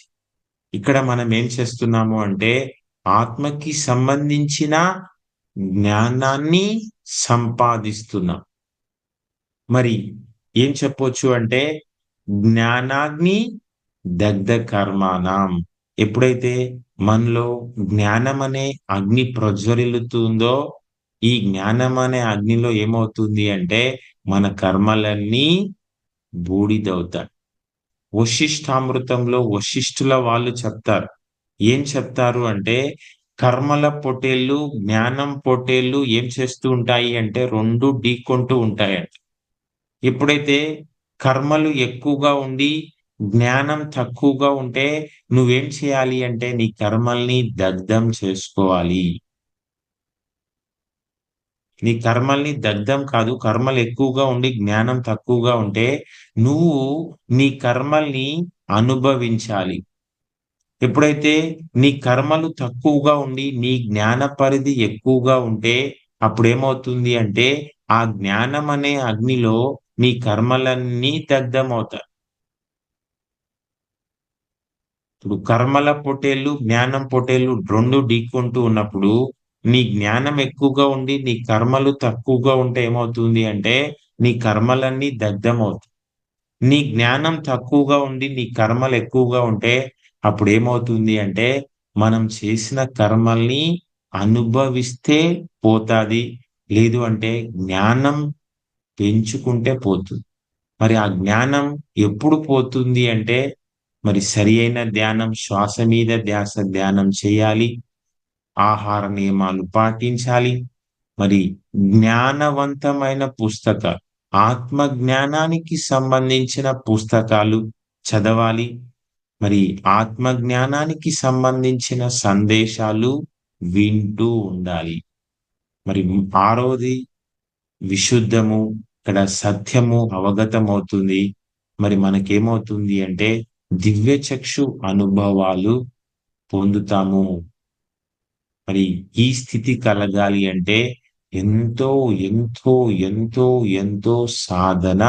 S4: ఇక్కడ మనం ఏం చేస్తున్నాము అంటే ఆత్మకి సంబంధించిన జ్ఞానాన్ని సంపాదిస్తున్నాం. మరి ఏం చెప్పొచ్చు అంటే జ్ఞానాగ్ని దగ్ధ కర్మాణం. ఎప్పుడైతే మనలో జ్ఞానం అనే అగ్ని ప్రజ్వరిల్లుతుందో ఈ జ్ఞానం అనే అగ్నిలో ఏమవుతుంది అంటే మన కర్మలన్నీ బూడిదవుతాయి. వశిష్ఠామృతంలో వశిష్ఠుల వాళ్ళు చెప్తారు. ఏం చెప్తారు అంటే కర్మల పొటేళ్ళు జ్ఞానం పొటేళ్ళు ఏం చేస్తూ ఉంటాయి అంటే రెండు ఢీకొంటూ ఉంటాయంట. ఎప్పుడైతే కర్మలు ఎక్కువగా ఉండి జ్ఞానం తక్కువగా ఉంటే నువ్వేం చేయాలి అంటే నీ కర్మల్ని దగ్ధం చేసుకోవాలి. నీ కర్మల్ని దగ్ధం కాదు, కర్మలు ఎక్కువగా ఉండి జ్ఞానం తక్కువగా ఉంటే నువ్వు నీ కర్మల్ని అనుభవించాలి. ఎప్పుడైతే నీ కర్మలు తక్కువగా ఉండి నీ జ్ఞాన పరిధి ఎక్కువగా ఉంటే అప్పుడేమవుతుంది అంటే ఆ జ్ఞానం అనే అగ్నిలో నీ కర్మలన్నీ దగ్ధమవుతాయి. ఇప్పుడు కర్మల పొటేళ్ళు జ్ఞానం పొటేళ్ళు రెండు ఢీకొంటూ ఉన్నప్పుడు నీ జ్ఞానం ఎక్కువగా ఉండి నీ కర్మలు తక్కువగా ఉంటే ఏమవుతుంది అంటే నీ కర్మలన్నీ దగ్ధమవుతాయి. నీ జ్ఞానం తక్కువగా ఉండి నీ కర్మలు ఎక్కువగా ఉంటే అప్పుడు ఏమవుతుంది అంటే మనం చేసిన కర్మల్ని అనుభవిస్తే పోతాది, లేదు అంటే జ్ఞానం పెంచుకుంటే పోతుంది. మరి ఆ జ్ఞానం ఎప్పుడు పోతుంది అంటే మరి సరి అయిన ధ్యానం, శ్వాస మీద ధ్యాస ధ్యానం చేయాలి, ఆహార నియమాలు పాటించాలి. మరి జ్ఞానవంతమైన పుస్తకాలు, ఆత్మ జ్ఞానానికి సంబంధించిన పుస్తకాలు చదవాలి. మరి ఆత్మ జ్ఞానానికి సంబంధించిన సందేశాలు వింటూ ఉండాలి. మరి ఆరోది విశుద్ధము, ఇక్కడ సత్యము అవగతం అవుతుంది. మరి మనకేమవుతుంది అంటే దివ్య చక్షు అనుభవాలు పొందుతాము. మరి ఈ స్థితి కలగాలి అంటే ఎంతో ఎంతో ఎంతో ఎంతో సాధన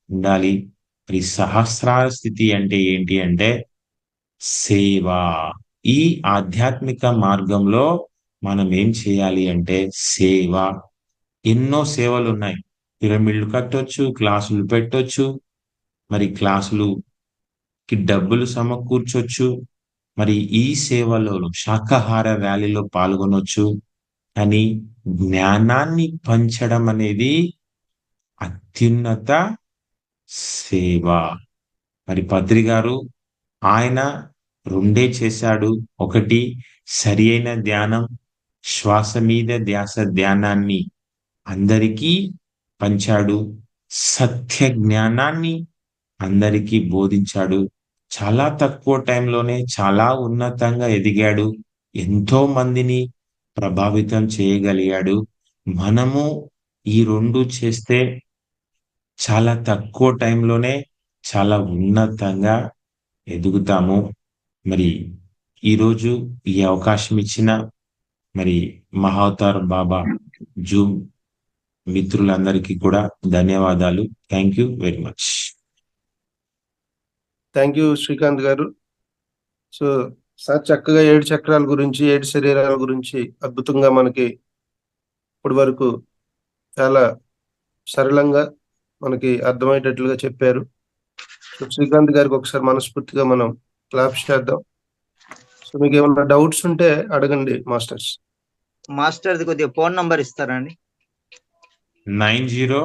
S4: ఉండాలి. మరి సహస్రార స్థితి అంటే ఏంటి అంటే సేవ. ఈ ఆధ్యాత్మిక మార్గంలో మనం ఏం చేయాలి అంటే సేవ. ఎన్నో సేవలు ఉన్నాయి. పిరమిడ్లు కట్టొచ్చు, క్లాసులు పెట్టొచ్చు, మరి క్లాసులుకి డబ్బులు సమకూర్చొచ్చు. మరి ఈ సేవలో శాకాహార ర్యాలీలో పాల్గొనొచ్చు. అని జ్ఞానాన్ని పంచడం అనేది అత్యున్నత సేవ. మరి పత్రి గారు ఆయన రెండే చేశాడు. ఒకటి సరి అయిన ధ్యానం, శ్వాస మీద ధ్యాస ధ్యానాన్ని అందరికీ పంచాడు. సత్య జ్ఞానాన్ని అందరికీ బోధించాడు. చాలా తక్కువ టైంలోనే చాలా ఉన్నతంగా ఎదిగాడు. ఎంతో మందిని ప్రభావితం చేయగలిగాడు. మనము ఈ రెండు చేస్తే చాలా తక్కువ టైంలోనే చాలా ఉన్నతంగా ఎదుగుతాము. మరి ఈరోజు ఈ అవకాశం ఇచ్చిన మరి మహావతార్ బాబా జూమ్ మిత్రులందరికీ కూడా ధన్యవాదాలు. Thank you very much.
S1: Thank you Srikanth గారు. సో సార్ చక్కగా 7 చక్రాల గురించి 7 శరీరాల గురించి అద్భుతంగా మనకి ఇప్పటి వరకు చాలా సరళంగా మనకి అర్థమయ్యేటట్లుగా చెప్పారు. సో శ్రీకాంత్ గారికి ఒకసారి మనస్ఫూర్తిగా మనం క్లాప్స్ చేద్దాం. సో మీకు ఏమైనా డౌట్స్ ఉంటే అడగండి మాస్టర్స్.
S5: మాస్టర్ది కొద్దిగా ఫోన్ నంబర్ ఇస్తారా అండి?
S4: 90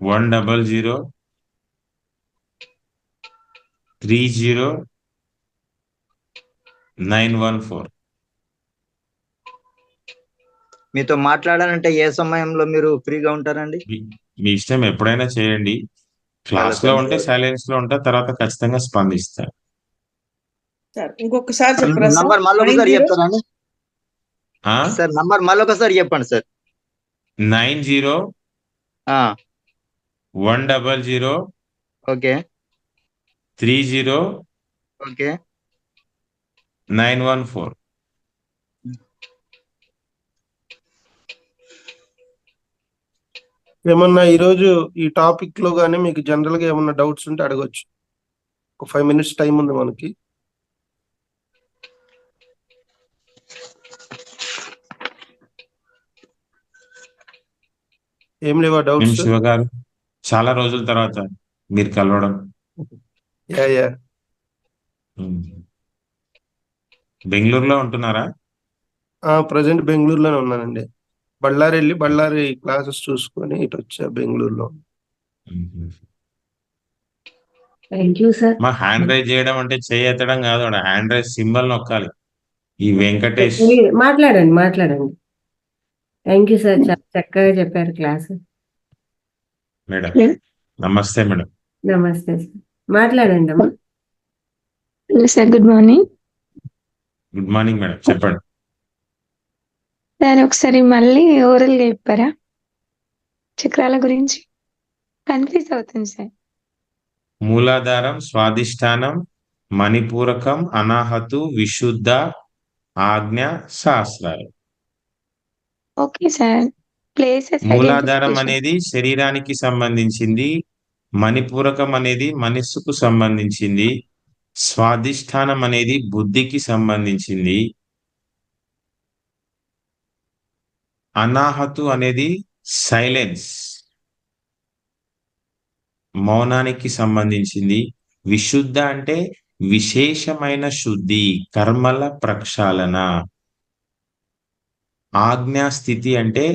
S4: 100 30 914.
S5: మీతో మాట్లాడాలంటే ఏ సమయంలో మీరు ఫ్రీగా ఉంటారండి?
S4: మీ ఇష్టం, ఎప్పుడైనా చేయండి. క్లాస్ లో ఉంటే సైలెన్స్ లో ఉంటా, తర్వాత ఖచ్చితంగా స్పందిస్తా.
S6: సార్ ఇంకొకసారి చెప్పరా సార్?
S5: నంబర్ మళ్ళొకసారి
S6: 90
S5: చెప్తారండి సార్? నంబర్ మళ్ళొకసారి చెప్పండి సార్.
S4: 90 100
S5: okay
S4: 30
S5: okay
S4: 914.
S1: ఏమన్నా ఈరోజు ఈ టాపిక్ లో కానీ మీకు జనరల్ గా ఏమన్నా డౌట్స్ ఉంటే అడగొచ్చు. ఒక 5 minutes టైం ఉంది మనకి. ఏం లేవా డౌట్స్?
S4: శివ గారు, చాలా రోజుల తర్వాత మీరు కలవడం.
S1: యా
S4: బెంగళూరులో ఉంటున్నారా?
S1: ప్రజెంట్ బెంగళూరులోనే ఉన్నానండి. బళ్ళారి క్లాసెస్ చూసుకొని ఇటు వచ్చా బెంగళూరులో.
S7: Thank you sir.
S4: మా హ్యాండ్ రైజ్ చేయడం అంటే చేయి ఎత్తడం కాదు, హ్యాండ్ రైజ్ సింబల్ నొక్కాలి. ఈ వెంకటేష్
S7: మాట్లాడండి. థ్యాంక్ యూ సార్, చాలా చక్కగా చెప్పారు క్లాస్.
S4: మేడం నమస్తే. మేడం
S7: నమస్తే సార్, మాట్లాడండి అమ్మా.
S8: Sir good morning.
S4: Good morning madam, చెప్పండి.
S8: సార్ ఒకసారి మళ్ళీ ఓరల్ గా చెప్పారా చక్రాల గురించి? కన్ఫ్యూజ్ అవుతుంది సార్.
S4: మూలాధారం, స్వాదిష్టానం, మణిపూరకం, అనాహతు, విశుద్ధ, ఆజ్ఞ, సహస్రాలు.
S8: Okay sir. ప్లేసెస్
S4: మూలాధారం అనేది శరీరానికి సంబంధించింది, మణిపూరకం అనేది మనస్సుకు సంబంధించింది, స్వాదిష్టానం అనేది బుద్ధికి సంబంధించింది, అనాహతు అనేది సైలెన్స్ మౌనానికి సంబంధించింది, విశుద్ధ అంటే విశేషమైన శుద్ధి, కర్మల ప్రక్షాళన, ఆజ్ఞా స్థితి అంటే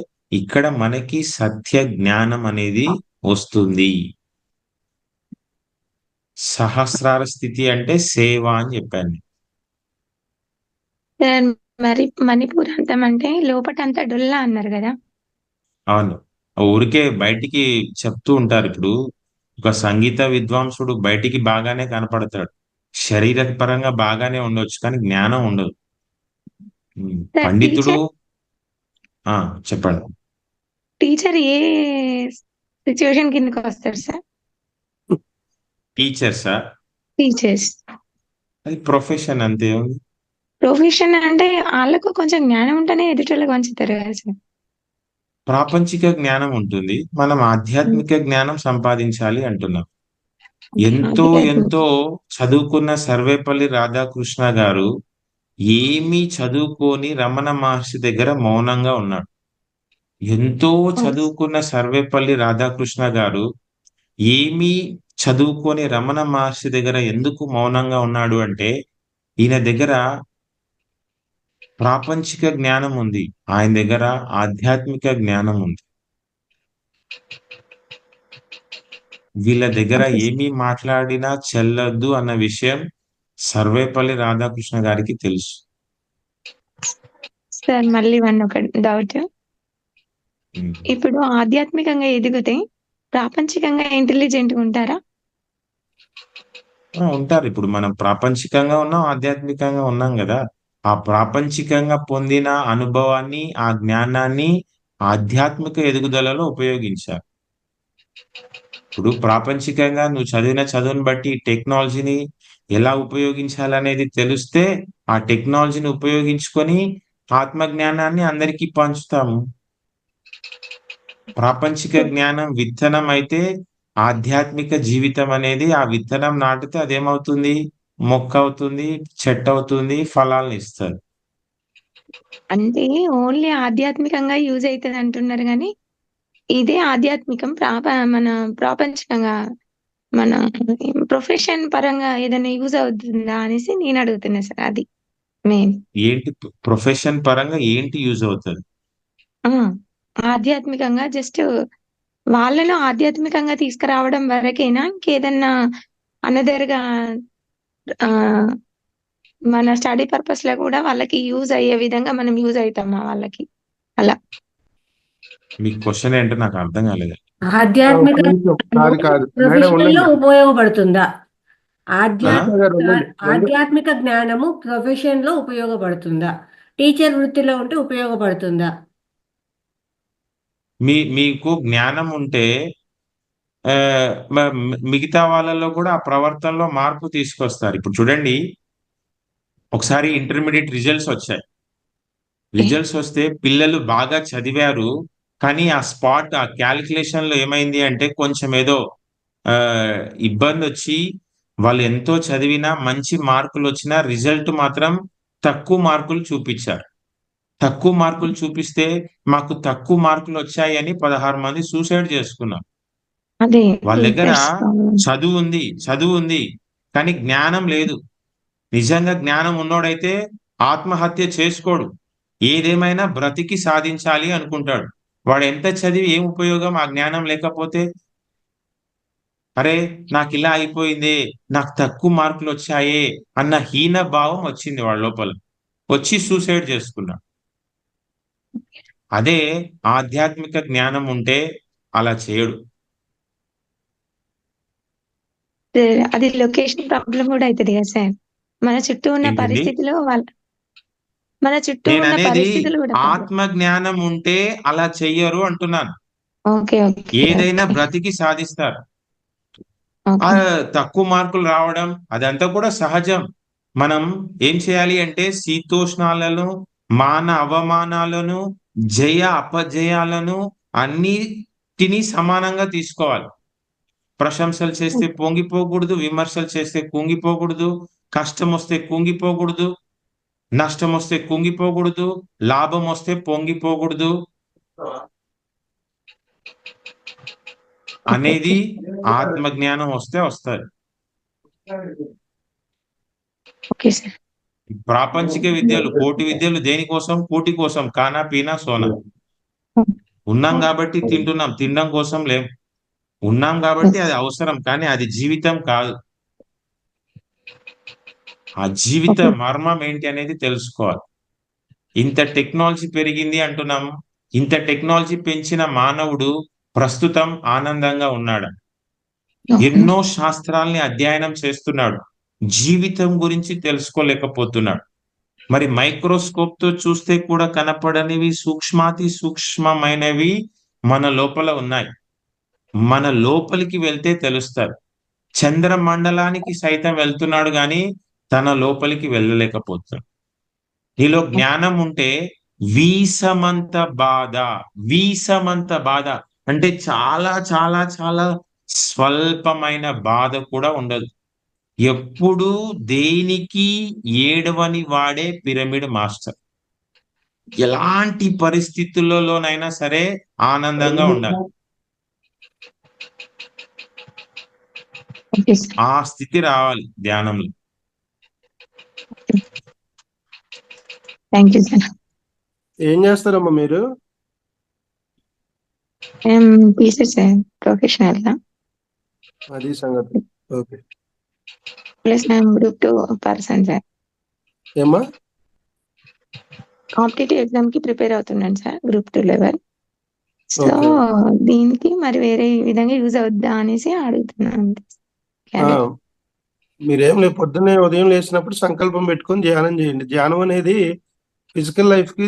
S4: ఇక్కడ మనకి సత్య జ్ఞానం అనేది వస్తుంది, సహస్రార స్థితి అంటే సేవ అని చెప్పాను.
S8: సార్ మరి మణిపూరంతం అంటే లోపటంతా డొల్లా అన్నారు కదా?
S4: అవును, ఊరికే బయటికి చెప్తూ ఉంటారు. ఇప్పుడు ఒక సంగీత విద్వాంసుడు బయటికి బాగానే కనపడతాడు, శరీర పరంగా బాగానే ఉండొచ్చు, కానీ జ్ఞానం ఉండదు. పండితుడు చెప్పండి.
S8: టీచర్ ఏ సిచ్యువేషన్ కిందకి వస్తారు సార్?
S4: టీచర్సా?
S8: టీచర్స్
S4: అది ప్రొఫెషన్ అంతే ఉంది.
S8: ప్రొఫెషన్ అంటే వాళ్ళకు కొంచెం జ్ఞానం ఉంటేనే ఎదుటోళ్ళకి వంచుతారు కదా సార్.
S4: ప్రాపంచిక జ్ఞానం ఉంటుంది, మనం ఆధ్యాత్మిక జ్ఞానం సంపాదించాలి అంటున్నాం. ఎంతో ఎంతో చదువుకున్న సర్వేపల్లి రాధాకృష్ణ గారు ఏమీ చదువుకొని రమణ మహర్షి దగ్గర మౌనంగా ఉన్నాడు. ఎంతో చదువుకున్న సర్వేపల్లి రాధాకృష్ణ గారు ఏమీ చదువుకొని రమణ మహర్షి దగ్గర ఎందుకు మౌనంగా ఉన్నాడు అంటే, ఈయన దగ్గర ప్రాపంచిక జ్ఞానం ఉంది, ఆయన దగ్గర ఆధ్యాత్మిక జ్ఞానం ఉంది. వీళ్ళ దగ్గర ఏమీ మాట్లాడినా చెల్లద్దు అన్న విషయం సర్వేపల్లి రాధాకృష్ణ గారికి తెలుసు.
S8: సార్ మళ్ళీ ఒక డౌట్. ఇప్పుడు ఆధ్యాత్మికంగా ఎదిగితే ప్రాపంచికంగా ఇంటెలిజెంట్ ఉంటారా?
S4: ఉంటారు. ఇప్పుడు మనం ప్రాపంచికంగా ఉన్నాం, ఆధ్యాత్మికంగా ఉన్నాం కదా. ఆ ప్రాపంచికంగా పొందిన అనుభవాన్ని, ఆ జ్ఞానాన్ని ఆధ్యాత్మిక ఎదుగుదలలో ఉపయోగించారు. ఇప్పుడు ప్రాపంచికంగా నువ్వు చదివిన చదువుని బట్టి టెక్నాలజీని ఎలా ఉపయోగించాలనేది తెలిస్తే ఆ టెక్నాలజీని ఉపయోగించుకొని ఆత్మజ్ఞానాన్ని అందరికీ పంచుతాము. ప్రాపంచిక జ్ఞానం విత్తనం అయితే ఆధ్యాత్మిక జీవితం అనేది ఆ విత్తనం నాటితే అదేమవుతుంది? మొక్క అవుతుంది, చెట్టు అవుతుంది, ఫలాలను ఇస్తుంది.
S8: అంటే ఓన్లీ ఆధ్యాత్మికంగా యూజ్ అవుతుంది అంటున్నారు కానీ ఇదే ఆధ్యాత్మికం మన ప్రాపంచికంగా మన ప్రొఫెషన్ పరంగా ఏదైనా యూజ్ అవుతుందా అనేసి నేను అడుగుతున్నా సార్. అది మెయిన్.
S4: ఏంటి ప్రొఫెషన్ పరంగా ఏంటి యూజ్ అవుతుంది?
S8: ఆధ్యాత్మికంగా జస్ట్ వాళ్ళను ఆధ్యాత్మికంగా తీసుకురావడం వరకేనా, ఇంకేదన్నా అనదర్గా మన స్టడీ పర్పస్ లో కూడా వాళ్ళకి యూజ్ అయ్యే విధంగా మనం యూజ్ అవుతామా వాళ్ళకి? అలా
S4: మీ క్వశ్చన్ ఏంటో నాకు అర్థం కాలేదు.
S7: ఆధ్యాత్మిక
S1: కాదు కాదు మేడం,
S7: ప్రొఫెషన్ లో
S1: ఉండండి.
S7: ఉపయోగపడుతుందా?
S1: ఉండండి.
S7: ఆధ్యాత్మిక జ్ఞానము ప్రొఫెషన్ లో ఉపయోగపడుతుందా? టీచర్ వృత్తిలో ఉంటే ఉపయోగపడుతుందా?
S4: మీకు జ్ఞానం ఉంటే మిగతా వాళ్ళలో కూడా ఆ ప్రవర్తనలో మార్పు తీసుకొస్తారు. ఇప్పుడు చూడండి, ఒకసారి ఇంటర్మీడియట్ రిజల్ట్స్ వచ్చాయి. రిజల్ట్స్ వస్తే పిల్లలు బాగా చదివారు, కానీ ఆ క్యాలిక్యులేషన్ లో ఏమైంది అంటే కొంచెం ఏదో ఇబ్బంది వచ్చి వాళ్ళు ఎంతో చదివినా మంచి మార్కులు వచ్చినా రిజల్ట్ మాత్రం తక్కువ మార్కులు చూపించారు. తక్కువ మార్కులు చూపిస్తే మాకు తక్కువ మార్కులు వచ్చాయి అని 16 మంది సూసైడ్ చేసుకున్నారు. వాళ్ళ దగ్గర చదువు ఉంది కానీ జ్ఞానం లేదు. నిజంగా జ్ఞానం ఉన్నోడైతే ఆత్మహత్య చేసుకోడు, ఏదేమైనా బ్రతికి సాధించాలి అనుకుంటాడు. వాడు ఎంత చదివి ఏం ఉపయోగం ఆ జ్ఞానం లేకపోతే? అరే నాకు ఇలా అయిపోయింది, నాకు తక్కువ మార్కులు వచ్చాయే అన్న హీన భావం వచ్చింది వాళ్ళ లోపల, వచ్చి సూసైడ్ చేసుకున్నాడు. అదే ఆధ్యాత్మిక జ్ఞానం ఉంటే అలా చేయడు.
S8: అది లొకేషన్ ప్రాబ్లం కూడా అవుతుంది కదా సార్. మన చుట్టూ ఉన్న పరిస్థితులు మన చుట్టూ ఉన్న పరిస్థితులు కూడా
S4: ఆత్మ జ్ఞానం ఉంటే అలా చెయ్యరు అంటున్నాను. ఏదైనా బ్రతికి సాధిస్తారు. తక్కువ మార్కులు రావడం అదంతా కూడా సహజం. మనం ఏం చేయాలి అంటే శీతోష్ణాలను, మాన అవమానాలను, జయ అపజయాలను అన్నిటినీ సమానంగా తీసుకోవాలి. ప్రశంసలు చేస్తే పొంగిపోకూడదు, విమర్శలు చేస్తే కుంగిపోకూడదు, కష్టం వస్తే కుంగిపోకూడదు, నష్టం వస్తే కుంగిపోకూడదు, లాభం వస్తే పొంగిపోకూడదు అనేది ఆత్మజ్ఞానం వస్తే వస్తుంది. ప్రాపంచిక విద్యలు, కోటి విద్యలు దేనికోసం? కూటి కోసం, కానా పీనా సోనా. ఉన్నాం కాబట్టి తింటున్నాం, తినడం కోసం లేం. ఉన్నాం కాబట్టి అది అవసరం, కానీ అది జీవితం కాదు. ఆ జీవిత మర్మం ఏంటి అనేది తెలుసుకోవాలి. ఇంత టెక్నాలజీ పెరిగింది అంటున్నాం, ఇంత టెక్నాలజీ పెంచిన మానవుడు ప్రస్తుతం ఆనందంగా ఉన్నాడు. ఎన్నో శాస్త్రాల్ని అధ్యయనం చేస్తున్నాడు, జీవితం గురించి తెలుసుకోలేకపోతున్నాడు. మరి మైక్రోస్కోప్ తో చూస్తే కూడా కనపడనివి, సూక్ష్మాతి సూక్ష్మమైనవి మన లోపల ఉన్నాయి. మన లోపలికి వెళ్తే తెలుస్తారు. చంద్రమండలానికి సైతం వెళ్తున్నాడు కానీ తన లోపలికి వెళ్ళలేకపోతున్నాడు. నీలో జ్ఞానం ఉంటే వీసమంత బాధ అంటే చాలా చాలా చాలా స్వల్పమైన బాధ కూడా ఉండదు. ఎప్పుడు దేనికి ఏడవని వాడే పిరమిడ్ మాస్టర్. ఎలాంటి పరిస్థితులలోనైనా సరే ఆనందంగా ఉండాలి.
S8: Okay sir.
S4: ఆ స్థితి రావాలి ధ్యానంలో.
S8: Thank you sir.
S1: ఏం చేస్తారమ్మా మీరు?
S8: టీచర్ సార్, ప్రొఫెషనల్ గా.
S1: అది సంగతి. Okay.
S8: Plus group 2 person sir.
S1: ఏమ్మా?
S8: కాంపిటేటివ్ ఎగ్జామ్ కి ప్రిపేర్ అవుతున్నాను sir, group 2 level. So
S1: okay.
S8: దీనికి మరి వేరే విధంగా యూజ్ అవుద్దా అనేసి అడుగుతున్నాను.
S1: మీరేం లేదు, పొద్దున్నే ఉదయం లేచినప్పుడు సంకల్పం పెట్టుకొని ధ్యానం చేయండి. ధ్యానం అనేది ఫిజికల్ లైఫ్ కి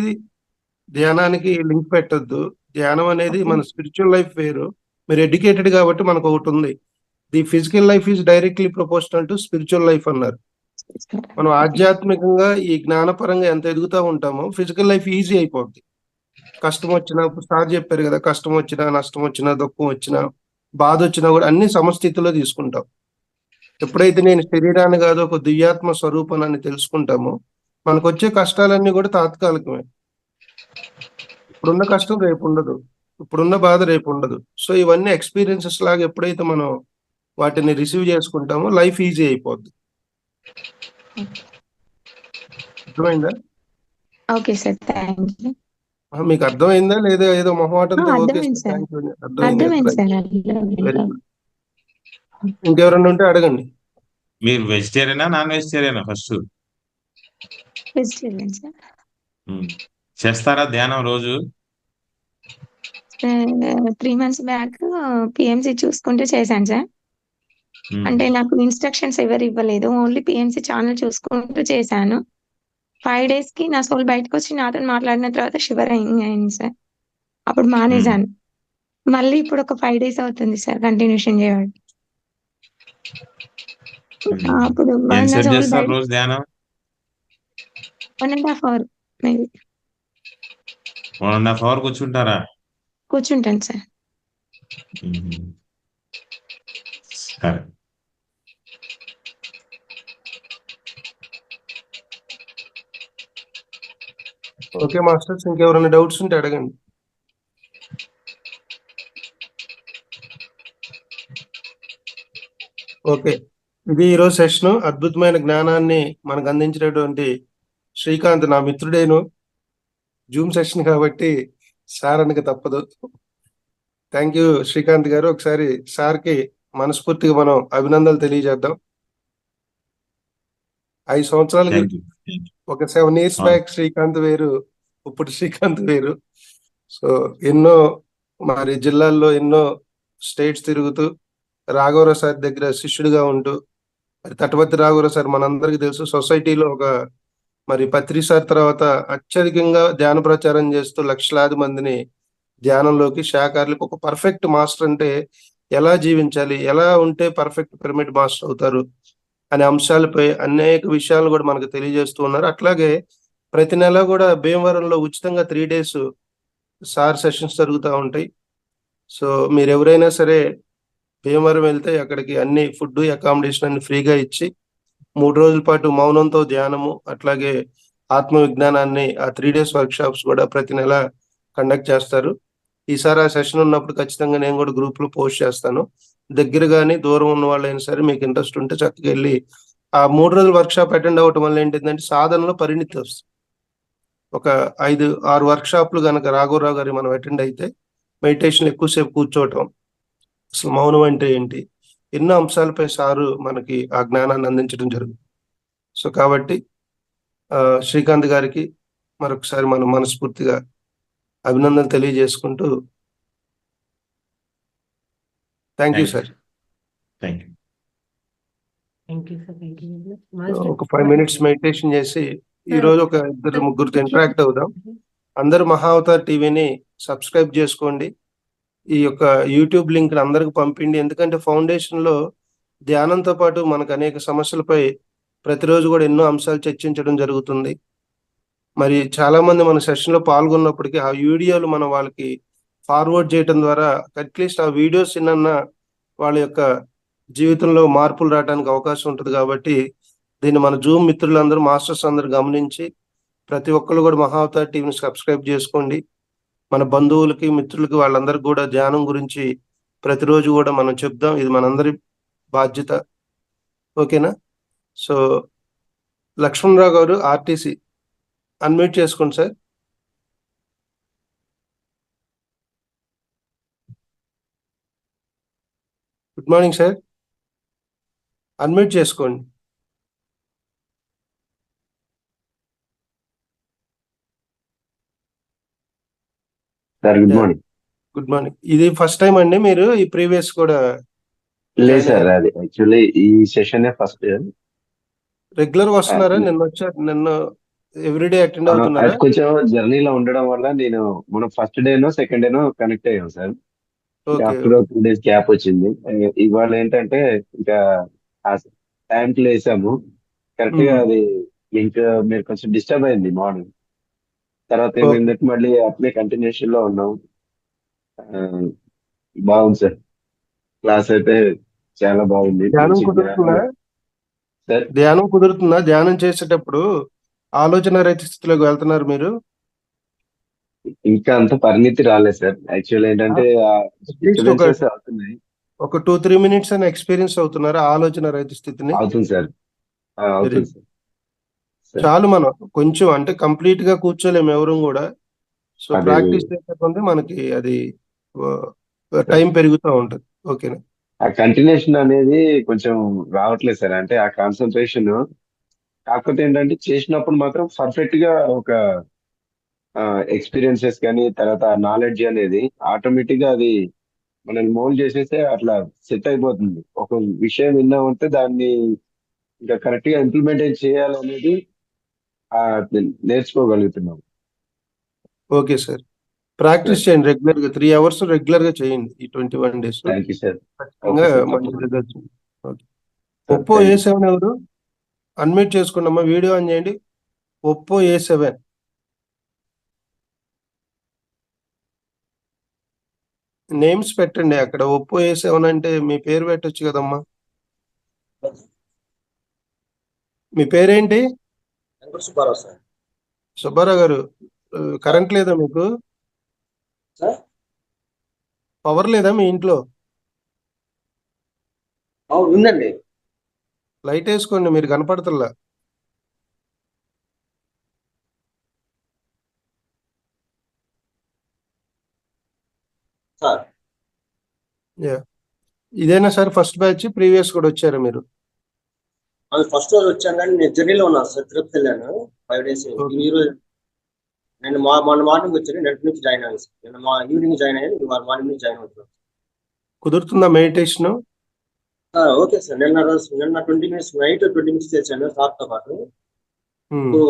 S1: ధ్యానానికి లింక్ పెట్టద్దు. ధ్యానం అనేది మన స్పిరిచువల్ లైఫ్ వేరు. మీరు ఎడ్యుకేటెడ్ కాబట్టి మనకు ఒకటి ఉంది, the physical life is directly proportional to spiritual life అన్నారు. మనం ఆధ్యాత్మికంగా ఈ జ్ఞానపరంగా ఎంత ఎదుగుతూ ఉంటామో ఫిజికల్ లైఫ్ ఈజీ అయిపోద్ది. కష్టం వచ్చినా, ఇప్పుడు సార్ చెప్పారు కదా, కష్టం వచ్చినా, నష్టం వచ్చినా, దుఃఖం వచ్చినా, బాధ వచ్చినా కూడా అన్ని సమస్థితిలో తీసుకుంటాం. ఎప్పుడైతే నేను శరీరాన్ని కాదు ఒక దివ్యాత్మ స్వరూపాన్ని తెలుసుకుంటామో మనకు వచ్చే కష్టాలన్నీ కూడా తాత్కాలికమే. ఇప్పుడున్న కష్టం రేపు ఉండదు, ఇప్పుడున్న బాధ రేపు ఉండదు. సో ఇవన్నీ ఎక్స్పీరియన్సెస్ లాగా ఎప్పుడైతే మనం వాటిని రిసీవ్ చేసుకుంటామో లైఫ్ ఈజీ అయిపోద్ది. అర్థమైందా?
S8: Okay sir, thank you.
S1: మీకు అర్థమైందా లేదా? ఏదో మొహమాటంతో ఓకే
S8: అర్థమైంది
S1: సార్,
S8: సార్.
S1: థ్యాంక్ యూ అర్థమైంది.
S8: అర్థమైంది సార్.
S1: Very good. ఇంకెవరన్నా ఉంటే అడగండి.
S4: మీరు వెజిటేరియనా నాన్ వెజిటేరియనా? First
S8: vegetarian sir.
S4: చేస్తారా ధ్యానం రోజు?
S8: 3 months బ్యాక్ పిఎంసి చూసుకుంటూ చేశాను సార్. అంటే నాకు ఇన్స్ట్రక్షన్స్ ఎవరు ఇవ్వలేదు, ఓన్లీ పిఎంసి ఛానల్ చూసుకుంటూ చేశాను. 5 days కి నా సోల్ బయటకు వచ్చి నాతో మాట్లాడిన తర్వాత షివరింగ్ అయింది సార్. అప్పుడు మానేశాను. మళ్ళీ ఇప్పుడు ఒక 5 days అవుతుంది సార్ కంటిన్యూషన్ చేయాలి. అప్పుడు నా
S4: ఎంతసేపు
S8: సోల్
S4: చేస్తారు
S8: బయట
S4: రోజు ధ్యానం?
S8: 1.5 hour మేబీ
S4: 1.5 hour కూర్చుంటారా?
S8: కూర్చుంటాను సార్.
S4: సరే.
S1: ఓకే మాస్టర్స్, ఇంకెవరైనా డౌట్స్ ఉంటే అడగండి. ఓకే, ఇది ఈరోజు సెషన్. అద్భుతమైన జ్ఞానాన్ని మనకు అందించినటువంటి శ్రీకాంత్ నా మిత్రుడేను. జూమ్ సెషన్ కాబట్టి సార్ అనక తప్పదు. థ్యాంక్ యూ శ్రీకాంత్ గారు. ఒకసారి సార్కి మనస్ఫూర్తిగా మనం అభినందనలు తెలియజేద్దాం. 5 సంవత్సరాల ఒక 7 years బ్యాక్ శ్రీకాంత్ వేరు, ఇప్పుడు శ్రీకాంత్ వేరు. సో ఎన్నో మరి జిల్లాల్లో ఎన్నో స్టేట్స్ తిరుగుతూ రాఘవరావు సార్ దగ్గర శిష్యుడిగా ఉంటూ, మరి తటవర్తి రాఘవరావు సార్ మనందరికీ తెలుసు, సొసైటీలో ఒక మరి పత్రి సార్ తర్వాత అత్యధికంగా ధ్యాన ప్రచారం చేస్తూ లక్షలాది మందిని ధ్యానంలోకి, శాకారులకు ఒక పర్ఫెక్ట్ మాస్టర్ అంటే ఎలా జీవించాలి, ఎలా ఉంటే పర్ఫెక్ట్ పిరమిడ్ మాస్టర్ అవుతారు అనే అంశాలపై అనేక విషయాలు కూడా మనకు తెలియజేస్తూ ఉన్నారు. అట్లాగే ప్రతి నెల కూడా భీమవరంలో ఉచితంగా 3 days సార్ సెషన్స్ జరుగుతూ ఉంటాయి. సో మీరు ఎవరైనా సరే భీమవరం వెళ్తే అక్కడికి అన్ని ఫుడ్, అకామిడేషన్ అన్ని ఫ్రీగా ఇచ్చి 3 రోజుల పాటు మౌనంతో ధ్యానము, అట్లాగే ఆత్మ విజ్ఞానాన్ని ఆ 3 days వర్క్షాప్స్ కూడా ప్రతి నెల కండక్ట్ చేస్తారు. ఈసారి ఆ సెషన్ ఉన్నప్పుడు ఖచ్చితంగా నేను కూడా గ్రూప్ లో పోస్ట్ చేస్తాను. దగ్గర కానీ దూరం ఉన్న వాళ్ళైనా సరే మీకు ఇంట్రెస్ట్ ఉంటే చక్కగా వెళ్ళి ఆ 3 రోజుల వర్క్షాప్ అటెండ్ అవ్వటం వల్ల ఏంటంటే సాధనలో పరిణితి వస్తుంది. ఒక 5-6 వర్క్షాప్లు కనుక రాఘవరావు గారి మనం అటెండ్ అయితే మెడిటేషన్ ఎక్కువసేపు కూర్చోవటం, అసలు మౌనం అంటే ఏంటి, ఎన్నో అంశాలపై సారు మనకి ఆ జ్ఞానాన్ని అందించడం జరుగుతుంది. సో కాబట్టి శ్రీకాంత్ గారికి మరొకసారి మనం మనస్ఫూర్తిగా అభినందనలు తెలియజేసుకుంటూ థ్యాంక్ యూ సార్. ఒక 5 minutes మెడిటేషన్ చేసి ఈ రోజు ఒక 2-3 ఇంటరాక్ట్ అవుదాం. అందరూ మహావతార్ టీవీని సబ్స్క్రైబ్ చేసుకోండి, ఈ యొక్క యూట్యూబ్ లింక్ అందరికి పంపిండి. ఎందుకంటే ఫౌండేషన్ లో ధ్యానంతో పాటు మనకు అనేక సమస్యలపై ప్రతిరోజు కూడా ఎన్నో అంశాలు చర్చించడం జరుగుతుంది. మరి చాలా మంది మన సెషన్ లో పాల్గొన్నప్పటికీ ఆ వీడియోలు మనం వాళ్ళకి ఫార్వర్డ్ చేయడం ద్వారా అట్లీస్ట్ ఆ వీడియోస్ విన్న వాళ్ళ యొక్క జీవితంలో మార్పులు రావడానికి అవకాశం ఉంటుంది. కాబట్టి దీన్ని మన జూమ్ మిత్రులందరూ, మాస్టర్స్ అందరూ గమనించి ప్రతి ఒక్కరు కూడా మహావతార్ టీవీని సబ్స్క్రైబ్ చేసుకోండి. మన బంధువులకి, మిత్రులకి, వాళ్ళందరికీ కూడా ధ్యానం గురించి ప్రతిరోజు కూడా మనం చెప్దాం. ఇది మనందరి బాధ్యత. ఓకేనా? సో లక్ష్మణరావు గారు ఆర్టీసీ అన్మ్యూట్ చేసుకోండి sir. Good morning sir, unmute చేసుకోండి.
S9: Sir good morning.
S1: Good morning. ఇది ఫస్ట్ టైం అండి మీరు ఈ ప్రీవియస్ కూడా?
S9: లేదు సార్, అది యాక్చువల్లీ ఈ సెషన్ ఫస్ట్.
S1: రెగ్యులర్ గా వస్తున్నారా? నిన్న వచ్చారు? నిన్న ఎవ్రీడే అటెండ్ అవుతున్నారా?
S9: అది కొంచెం జర్నీలో ఉండడం వల్ల నేను మనం ఫస్ట్ డేనో సెకండ్ డేనో కనెక్ట్ అయ్యాం sir.
S1: Okay.
S9: After 2 days gap వచ్చింది. ఇవాళ ఏంటంటే ఇంకా టైంకి లేసాము కరెక్ట్ గా. అది లింక్ మీరు కొంచెం డిస్టర్బ్ అయింది మార్నింగ్. తర్వాత ఏమైందంటే మళ్ళీ అట్లే కంటిన్యూషన్ లో ఉన్నాం. బాగుంది సార్, క్లాస్ అయితే చాలా బాగుంది.
S1: ధ్యానం కుదురుతుందా
S9: సార్?
S1: ధ్యానం కుదురుతుందా? ధ్యానం చేసేటప్పుడు ఆలోచన రహిత స్థితిలోకి వెళ్తున్నారు మీరు?
S9: ఇంకా అంత పరిణితి రాలేదు సార్. యాక్చువల్ ఏంటంటే అవుతున్నాయి.
S1: ఒక 2-3 minutes అని ఎక్స్పీరియన్స్ అవుతున్నారా ఆలోచన రహిత స్థితిని?
S9: అవుతుంది సార్, అవుతుంది సార్.
S1: చాలు. మనం కొంచెం అంటే కంప్లీట్ గా కూర్చోలేము ఎవరు కూడా. సో ప్రాక్టీస్ చేసేకుంటే మనకి అది టైం పెరుగుతూ ఉంటది. ఓకేనా?
S9: ఆ కంటిన్యూషన్ అనేది కొంచెం రావట్లేదు సార్. అంటే ఆ కాన్సన్ట్రేషన్, కాకపోతే ఏంటంటే చేసినప్పుడు మాత్రం పర్ఫెక్ట్ గా ఒక ఎక్స్పీరియన్సెస్ కానీ తర్వాత నాలెడ్జ్ అనేది ఆటోమేటిక్ గా అది మనల్ని మోల్డ్ చేసేస్తే అట్లా సెట్ అయిపోతుంది. ఒక విషయం విన్నామంటే దాన్ని ఇంకా కరెక్ట్ గా ఇంప్లిమెంట్ చేయాలనేది నేర్చుకోగలుగుతున్నాం.
S1: ఓకే సార్, ప్రాక్టీస్ చేయండి రెగ్యులర్ గా. 3 hours రెగ్యులర్ గా చేయండి ఈ 21 days.
S9: Thank you sir.
S1: ఖచ్చితంగా మంచి రిజల్ట్స్. ఒప్పో A7 ఎవరు? అన్మ్యూట్ చేసుకోండి అమ్మా, వీడియో ఆన్ చేయండి. ఒప్పో A7 నేమ్స్ పెట్టండి అక్కడ. ఒప్పో A7 అంటే మీ పేరు పెట్టొచ్చు కదమ్మా. మీ పేరేంటి?
S10: సుబ్బారావు సార్.
S1: సుబ్బారావు గారు, కరెంట్ లేదా మీకు? పవర్ లేదా మీ ఇంట్లో?
S10: ఉందండి.
S1: లైట్ వేసుకోండి, మీరు కనపడతల్లా. ఇదేనా సార్ ఫస్ట్ బ్యాచ్? ప్రీవియస్ కూడా వచ్చారా మీరు?
S10: ఫస్ట్ రోజు వచ్చాను కానీ నేను జర్నీలో ఉన్నాను సార్. తిరుపతి వెళ్ళాను 5 days. ఈరోజు నేను మొన్న మార్నింగ్ వచ్చాను, నెట్ నుంచి జాయిన్ అయ్యాను సార్. నేను ఈవినింగ్ జాయిన్ అయ్యాను, ఇవాళ మార్నింగ్ నుంచి జాయిన్ అవుతున్నాను.
S1: కుదురుతుందా మెడిటేషన్?
S10: Okay sir. నిన్న 20 minutes నైట్ 20 minutes చేశాను సార్తో పాటు.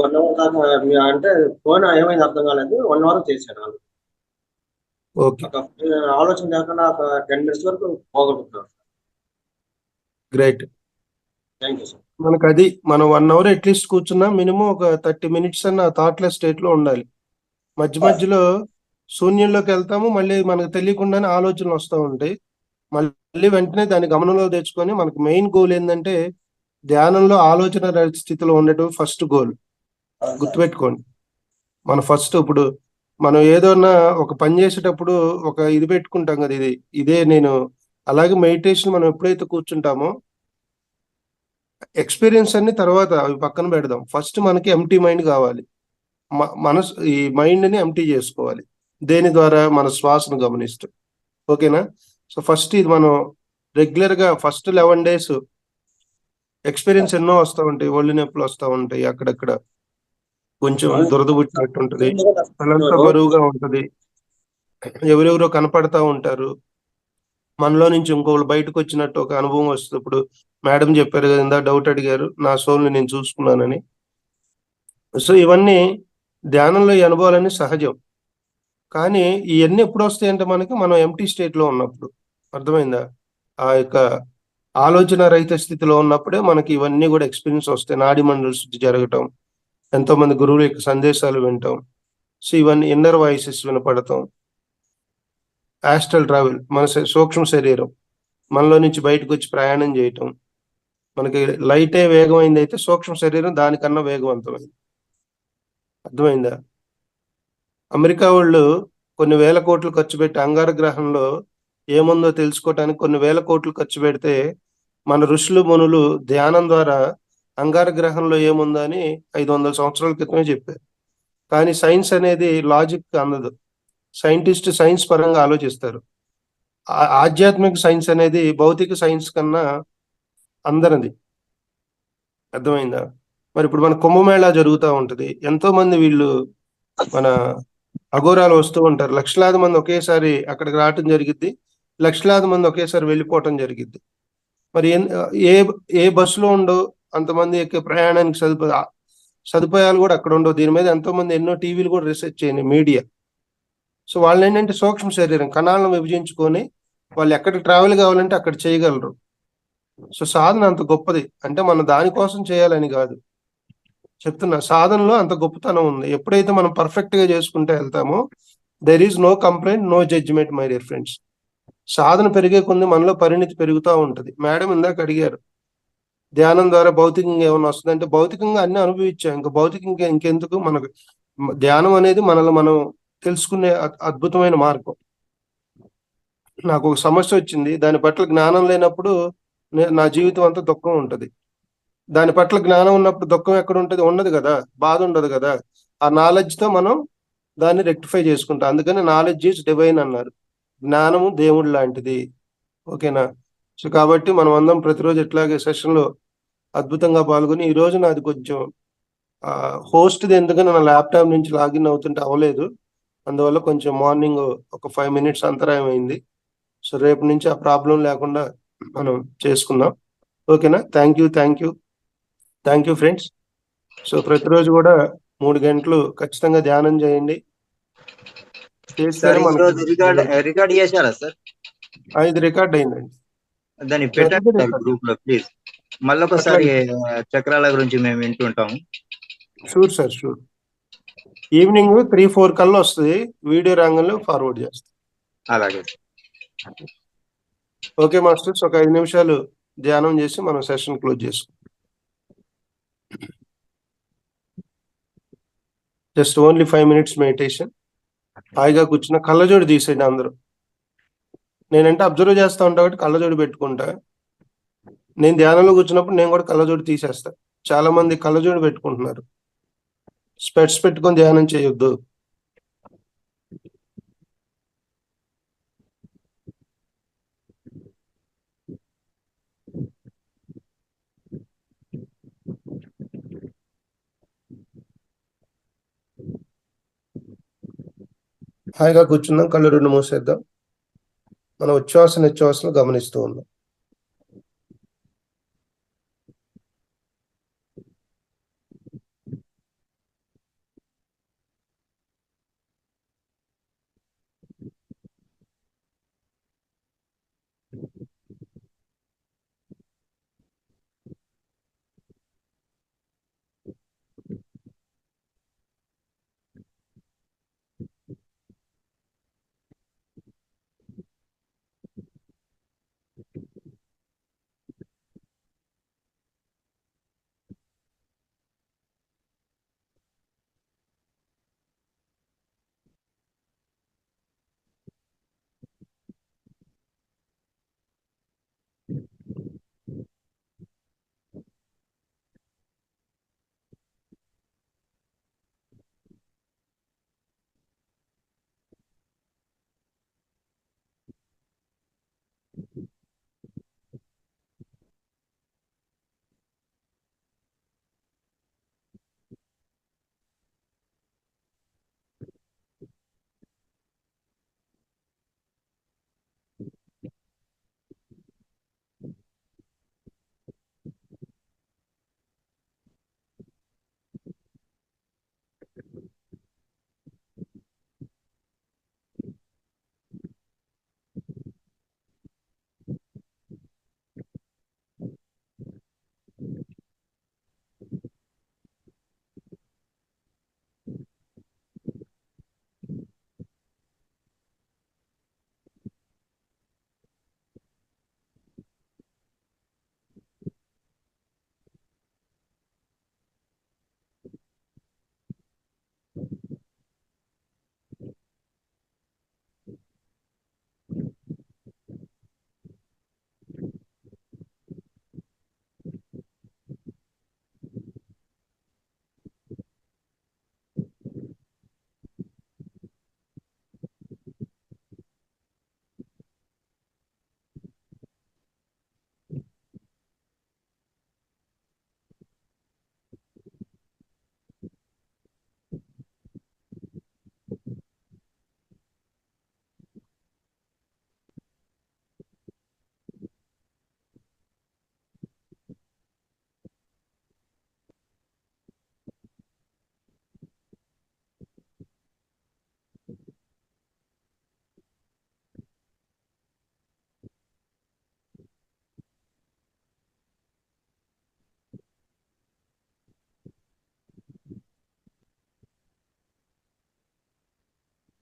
S10: 1 hour దాకా అంటే ఫోన్ ఏమైంది అర్థం కాలేదు. 1 hour చేశాను. ఆలోచన లేకుండా ఒక 10 minutes వరకు పోగొట్టుకున్నాను.
S1: గ్రేట్.
S10: Thank you sir.
S1: మనకు అది మనం 1 hour అట్లీస్ట్ కూర్చున్నా మినిమం ఒక 30 minutes అన్న థాట్లెస్ స్టేట్ లో ఉండాలి. మధ్య మధ్యలో శూన్యంలోకి వెళ్తాము, మళ్ళీ మనకు తెలియకుండానే ఆలోచనలు వస్తూ ఉంటాయి. మళ్ళీ వెంటనే దాన్ని గమనంలో తెచ్చుకొని మనకు మెయిన్ గోల్ ఏంటంటే ధ్యానంలో ఆలోచన రహిత స్థితిలో ఉండటం ఫస్ట్ గోల్. గుర్తుపెట్టుకోండి. మన ఫస్ట్ ఇప్పుడు మనం ఏదైనా ఒక పని చేసేటప్పుడు ఒక ఇది పెట్టుకుంటాం కదా, ఇదే నేను. అలాగే మెడిటేషన్ మనం ఎప్పుడైతే కూర్చుంటామో ఎక్స్పీరియన్స్ అన్ని తర్వాత అవి పక్కన పెడదాం. ఫస్ట్ మనకి ఎంటీ మైండ్ కావాలి. మనసు ఈ మైండ్ ని ఎంటీ చేసుకోవాలి. దేని ద్వారా? మన శ్వాసను గమనిస్తూ. ఓకేనా? సో ఫస్ట్ ఇది మనం రెగ్యులర్ గా ఫస్ట్ 11 days ఎక్స్పీరియన్స్ ఎన్నో వస్తూ ఉంటాయి. ఒళ్ళు నొప్పులు వస్తూ ఉంటాయి, అక్కడక్కడ కొంచెం దురద పుట్టినట్టు ఉంటది, తలంతా బరువుగా ఉంటది, ఎవరెవరో కనపడతా ఉంటారు, మనలో నుంచి ఇంకొకళ్ళు బయటకు వచ్చినట్టు ఒక అనుభవం వస్తుంది. ఇప్పుడు మేడం చెప్పారు కదా, ఇందా డౌట్ అడిగారు, నా సోల్ని నేను చూసుకున్నానని. సో ఇవన్నీ ధ్యానంలో ఈ అనుభవాలన్నీ సహజం. కానీ ఇవన్నీ ఎప్పుడు వస్తాయంటే మనకి మనం ఎంటీ స్టేట్ లో ఉన్నప్పుడు, అర్థమైందా? ఆ యొక్క ఆలోచన రహిత స్థితిలో ఉన్నప్పుడే మనకి ఇవన్నీ కూడా ఎక్స్పీరియన్స్ వస్తాయి. నాడి మండల శుద్ధి జరగటం, ఎంతో మంది గురువుల యొక్క సందేశాలు వినటం, సో ఇవన్నీ ఇన్నర్ వాయిసెస్ వినపడటం, ఆస్ట్రల్ ట్రావెల్, మన సూక్ష్మ శరీరం మనలో నుంచి బయటకు వచ్చి ప్రయాణం చేయటం. మనకి లైటే వేగమైంది అయితే సూక్ష్మ శరీరం దానికన్నా వేగవంతమైంది. అర్థమైందా? అమెరికా వాళ్ళు కొన్ని వేల కోట్లు ఖర్చు పెట్టి అంగార గ్రహంలో ఏముందో తెలుసుకోవటానికి కొన్ని వేల కోట్లు ఖర్చు పెడితే, మన ఋషులు మునులు ధ్యానం ద్వారా అంగార గ్రహంలో ఏముందో అని 500 సంవత్సరాల క్రితమే చెప్పారు. కానీ సైన్స్ అనేది లాజిక్ అందదు. సైంటిస్ట్ సైన్స్ పరంగా ఆలోచిస్తారు. ఆధ్యాత్మిక సైన్స్ అనేది భౌతిక సైన్స్ కన్నా అందరిది. అర్థమైందా? మరి ఇప్పుడు మన కుంభమేళా జరుగుతూ ఉంటది, ఎంతో మంది వీళ్ళు మన అఘోరాలు వస్తూ ఉంటారు, లక్షలాది మంది ఒకేసారి అక్కడికి రావటం జరిగిద్ది, లక్షలాది మంది ఒకేసారి వెళ్ళిపోవటం జరిగిద్ది. మరి ఏ ఏ బస్సులో ఉండవు అంతమంది ఎక్కే ప్రయాణానికి సదుపాయాలు కూడా అక్కడ ఉండవు. దీని మీద ఎంతో మంది ఎన్నో టీవీలు కూడా రీసెర్చ్ చేయండి, మీడియా. సో వాళ్ళు ఏంటంటే సూక్ష్మ శరీరం కణాలను విభజించుకొని వాళ్ళు ఎక్కడికి ట్రావెల్ కావాలంటే అక్కడ చేయగలరు. సో సాధన అంత గొప్పది, అంటే మనం దానికోసం చేయాలని కాదు చెప్తున్నా, సాధనలో అంత గొప్పతనం ఉంది. ఎప్పుడైతే మనం పర్ఫెక్ట్ గా చేసుకుంటే వెళ్తామో, there is no complaint, no judgement my dear friends. సాధన పెరిగే కొంది మనలో పరిణితి పెరుగుతూ ఉంటది. మేడం ఇందాక అడిగారు, ధ్యానం ద్వారా భౌతికంగా ఏమైనా వస్తుందంటే, భౌతికంగా అన్ని అనుభవించాం, ఇంకా భౌతికంగా ఇంకెందుకు మనకు. ధ్యానం అనేది మనల్ని మనం తెలుసుకునే అద్భుతమైన మార్గం. నాకు ఒక సమస్య వచ్చింది, దాని పట్ల జ్ఞానం లేనప్పుడు నా జీవితం అంతా దుఃఖం ఉంటది. దాని పట్ల జ్ఞానం ఉన్నప్పుడు దుఃఖం ఎక్కడ ఉంటది? ఉండదు కదా, బాధ ఉండదు కదా. ఆ నాలెడ్జ్ తో మనం దాన్ని రెక్టిఫై చేసుకుంటాం. అందుకని నాలెడ్జ్ ఈజ్ డివైన్ అన్నారు. జ్ఞానము దేవుడు లాంటిది. ఓకేనా? సో కాబట్టి మనం అందరం ప్రతిరోజు ఇట్లాగే సెషన్లో అద్భుతంగా పాల్గొని, ఈ రోజు నాది కొంచెం హోస్ట్ది ఎందుకని నా ల్యాప్టాప్ నుంచి లాగిన్ అవుతుంటే అవ్వలేదు, అందువల్ల కొంచెం మార్నింగ్ ఒక 5 minutes అంతరాయం అయింది. సో రేపు నుంచి ఆ ప్రాబ్లం లేకుండా మనం చేసుకుందాం. ఓకేనా? Thank you friends. సో ప్రతిరోజు కూడా 3 గంటలు ఖచ్చితంగా ధ్యానం చేయండి.
S5: సార్
S1: చేస్తేనే
S5: ఈరోజు
S1: మనకి
S5: రికార్డ్ చేశారా సార్?
S1: ఇది రికార్డ్ అయిందండి.
S5: దాన్ని పెట్టండి సార్ గ్రూప్ లో ప్లీజ్. మళ్ళొకసారి చక్రాల గురించి మేము వింటుంటాము.
S1: Sure sir, sure. ఈవినింగ్ 3-4 కల్లా వస్తుంది, వీడియో రంగంలో ఫార్వర్డ్ చేస్తాం.
S5: అలాగే.
S1: ఓకే మాస్టర్స్, ఒక 5 నిమిషాలు ధ్యానం చేసి మనం సెషన్ క్లోజ్ చేసుకుంటాం. Just only 5 minutes meditation. హాయిగా కూర్చున్న కళ్ళజోడు తీసేయండి అందరూ. నేనంటే అబ్జర్వ్ చేస్తా ఉంటా కాబట్టి కళ్ళజోడు పెట్టుకుంటా. నేను ధ్యానంలో కూర్చున్నప్పుడు నేను కూడా కళ్ళజోడు తీసేస్తా. చాలా మంది కళ్ళజోడు పెట్టుకుంటున్నారు. స్పెట్స్ పెట్టుకొని ధ్యానం చేయొద్దు. హాయిగా కూర్చుందాం, కళ్ళు 2 మూసేద్దాం. మన ఉచ్ఛ్వాస నిశ్వాసలు గమనిస్తూ ఉన్నాం.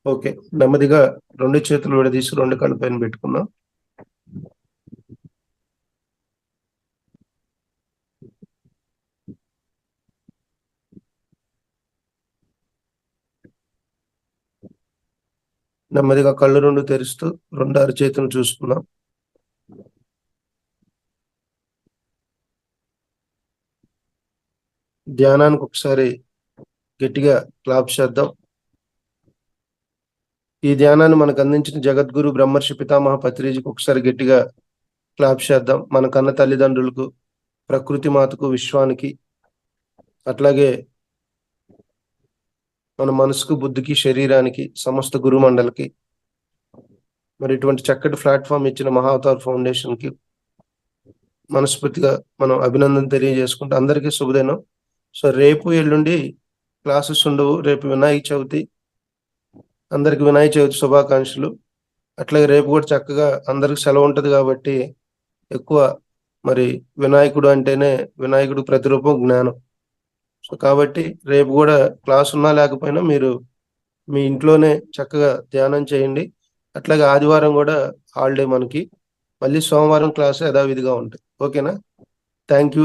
S1: ఓకే, నెమ్మదిగా 2 చేతులు విడదీసి 2 కళ్ళ పైన పెట్టుకుందాం. నెమ్మదిగా కళ్ళు 2 తెరుస్తూ 2 అరచేతులు చూసుకుందాం. ధ్యానానికి ఒకసారి గట్టిగా క్లాప్ చేద్దాం. ఈ ధ్యానాన్ని మనకు అందించిన జగద్గురు బ్రహ్మర్షి పితామహ పత్రిజీకి ఒకసారి గట్టిగా క్లాప్ చేద్దాం. మన కన్న తల్లిదండ్రులకు, ప్రకృతి మాతకు, విశ్వానికి, అట్లాగే మన మనసుకు, బుద్ధికి, శరీరానికి, సమస్త గురుమండలికి, మరి ఇటువంటి చక్కటి ప్లాట్ఫామ్ ఇచ్చిన మహావతార్ ఫౌండేషన్ కి మనస్ఫూర్తిగా మనం అభినందన తెలియజేసుకుంటూ అందరికీ శుభదినం. సో రేపు ఎల్లుండి క్లాసెస్ ఉండవు. రేపు వినాయక చవితి, అందరికి వినాయక చవితి శుభాకాంక్షలు. అట్లాగే రేపు కూడా చక్కగా అందరికి సెలవు ఉంటుంది కాబట్టి ఎక్కువ మరి వినాయకుడు అంటేనే వినాయకుడు ప్రతిరూపం జ్ఞానం. సో కాబట్టి రేపు కూడా క్లాస్ ఉన్నా లేకపోయినా మీరు మీ ఇంట్లోనే చక్కగా ధ్యానం చేయండి. అట్లాగే ఆదివారం కూడా హాలిడే మనకి, మళ్ళీ సోమవారం క్లాస్ యథావిధిగా ఉంటాయి. ఓకేనా? Thank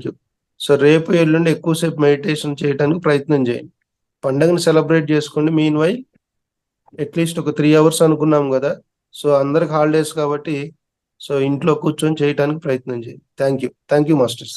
S1: you. సో రేపు ఎల్లుండి ఎక్కువసేపు మెడిటేషన్ చేయడానికి ప్రయత్నం చేయండి. పండగను సెలబ్రేట్ చేసుకోండి. మీన్ వైల్ అట్లీస్ట్ ఒక 3 hours అనుకున్నాం కదా. సో అందరికి హాలిడేస్ కాబట్టి సో ఇంట్లో కూర్చొని చేయడానికి ప్రయత్నం చేయండి. Thank you masters.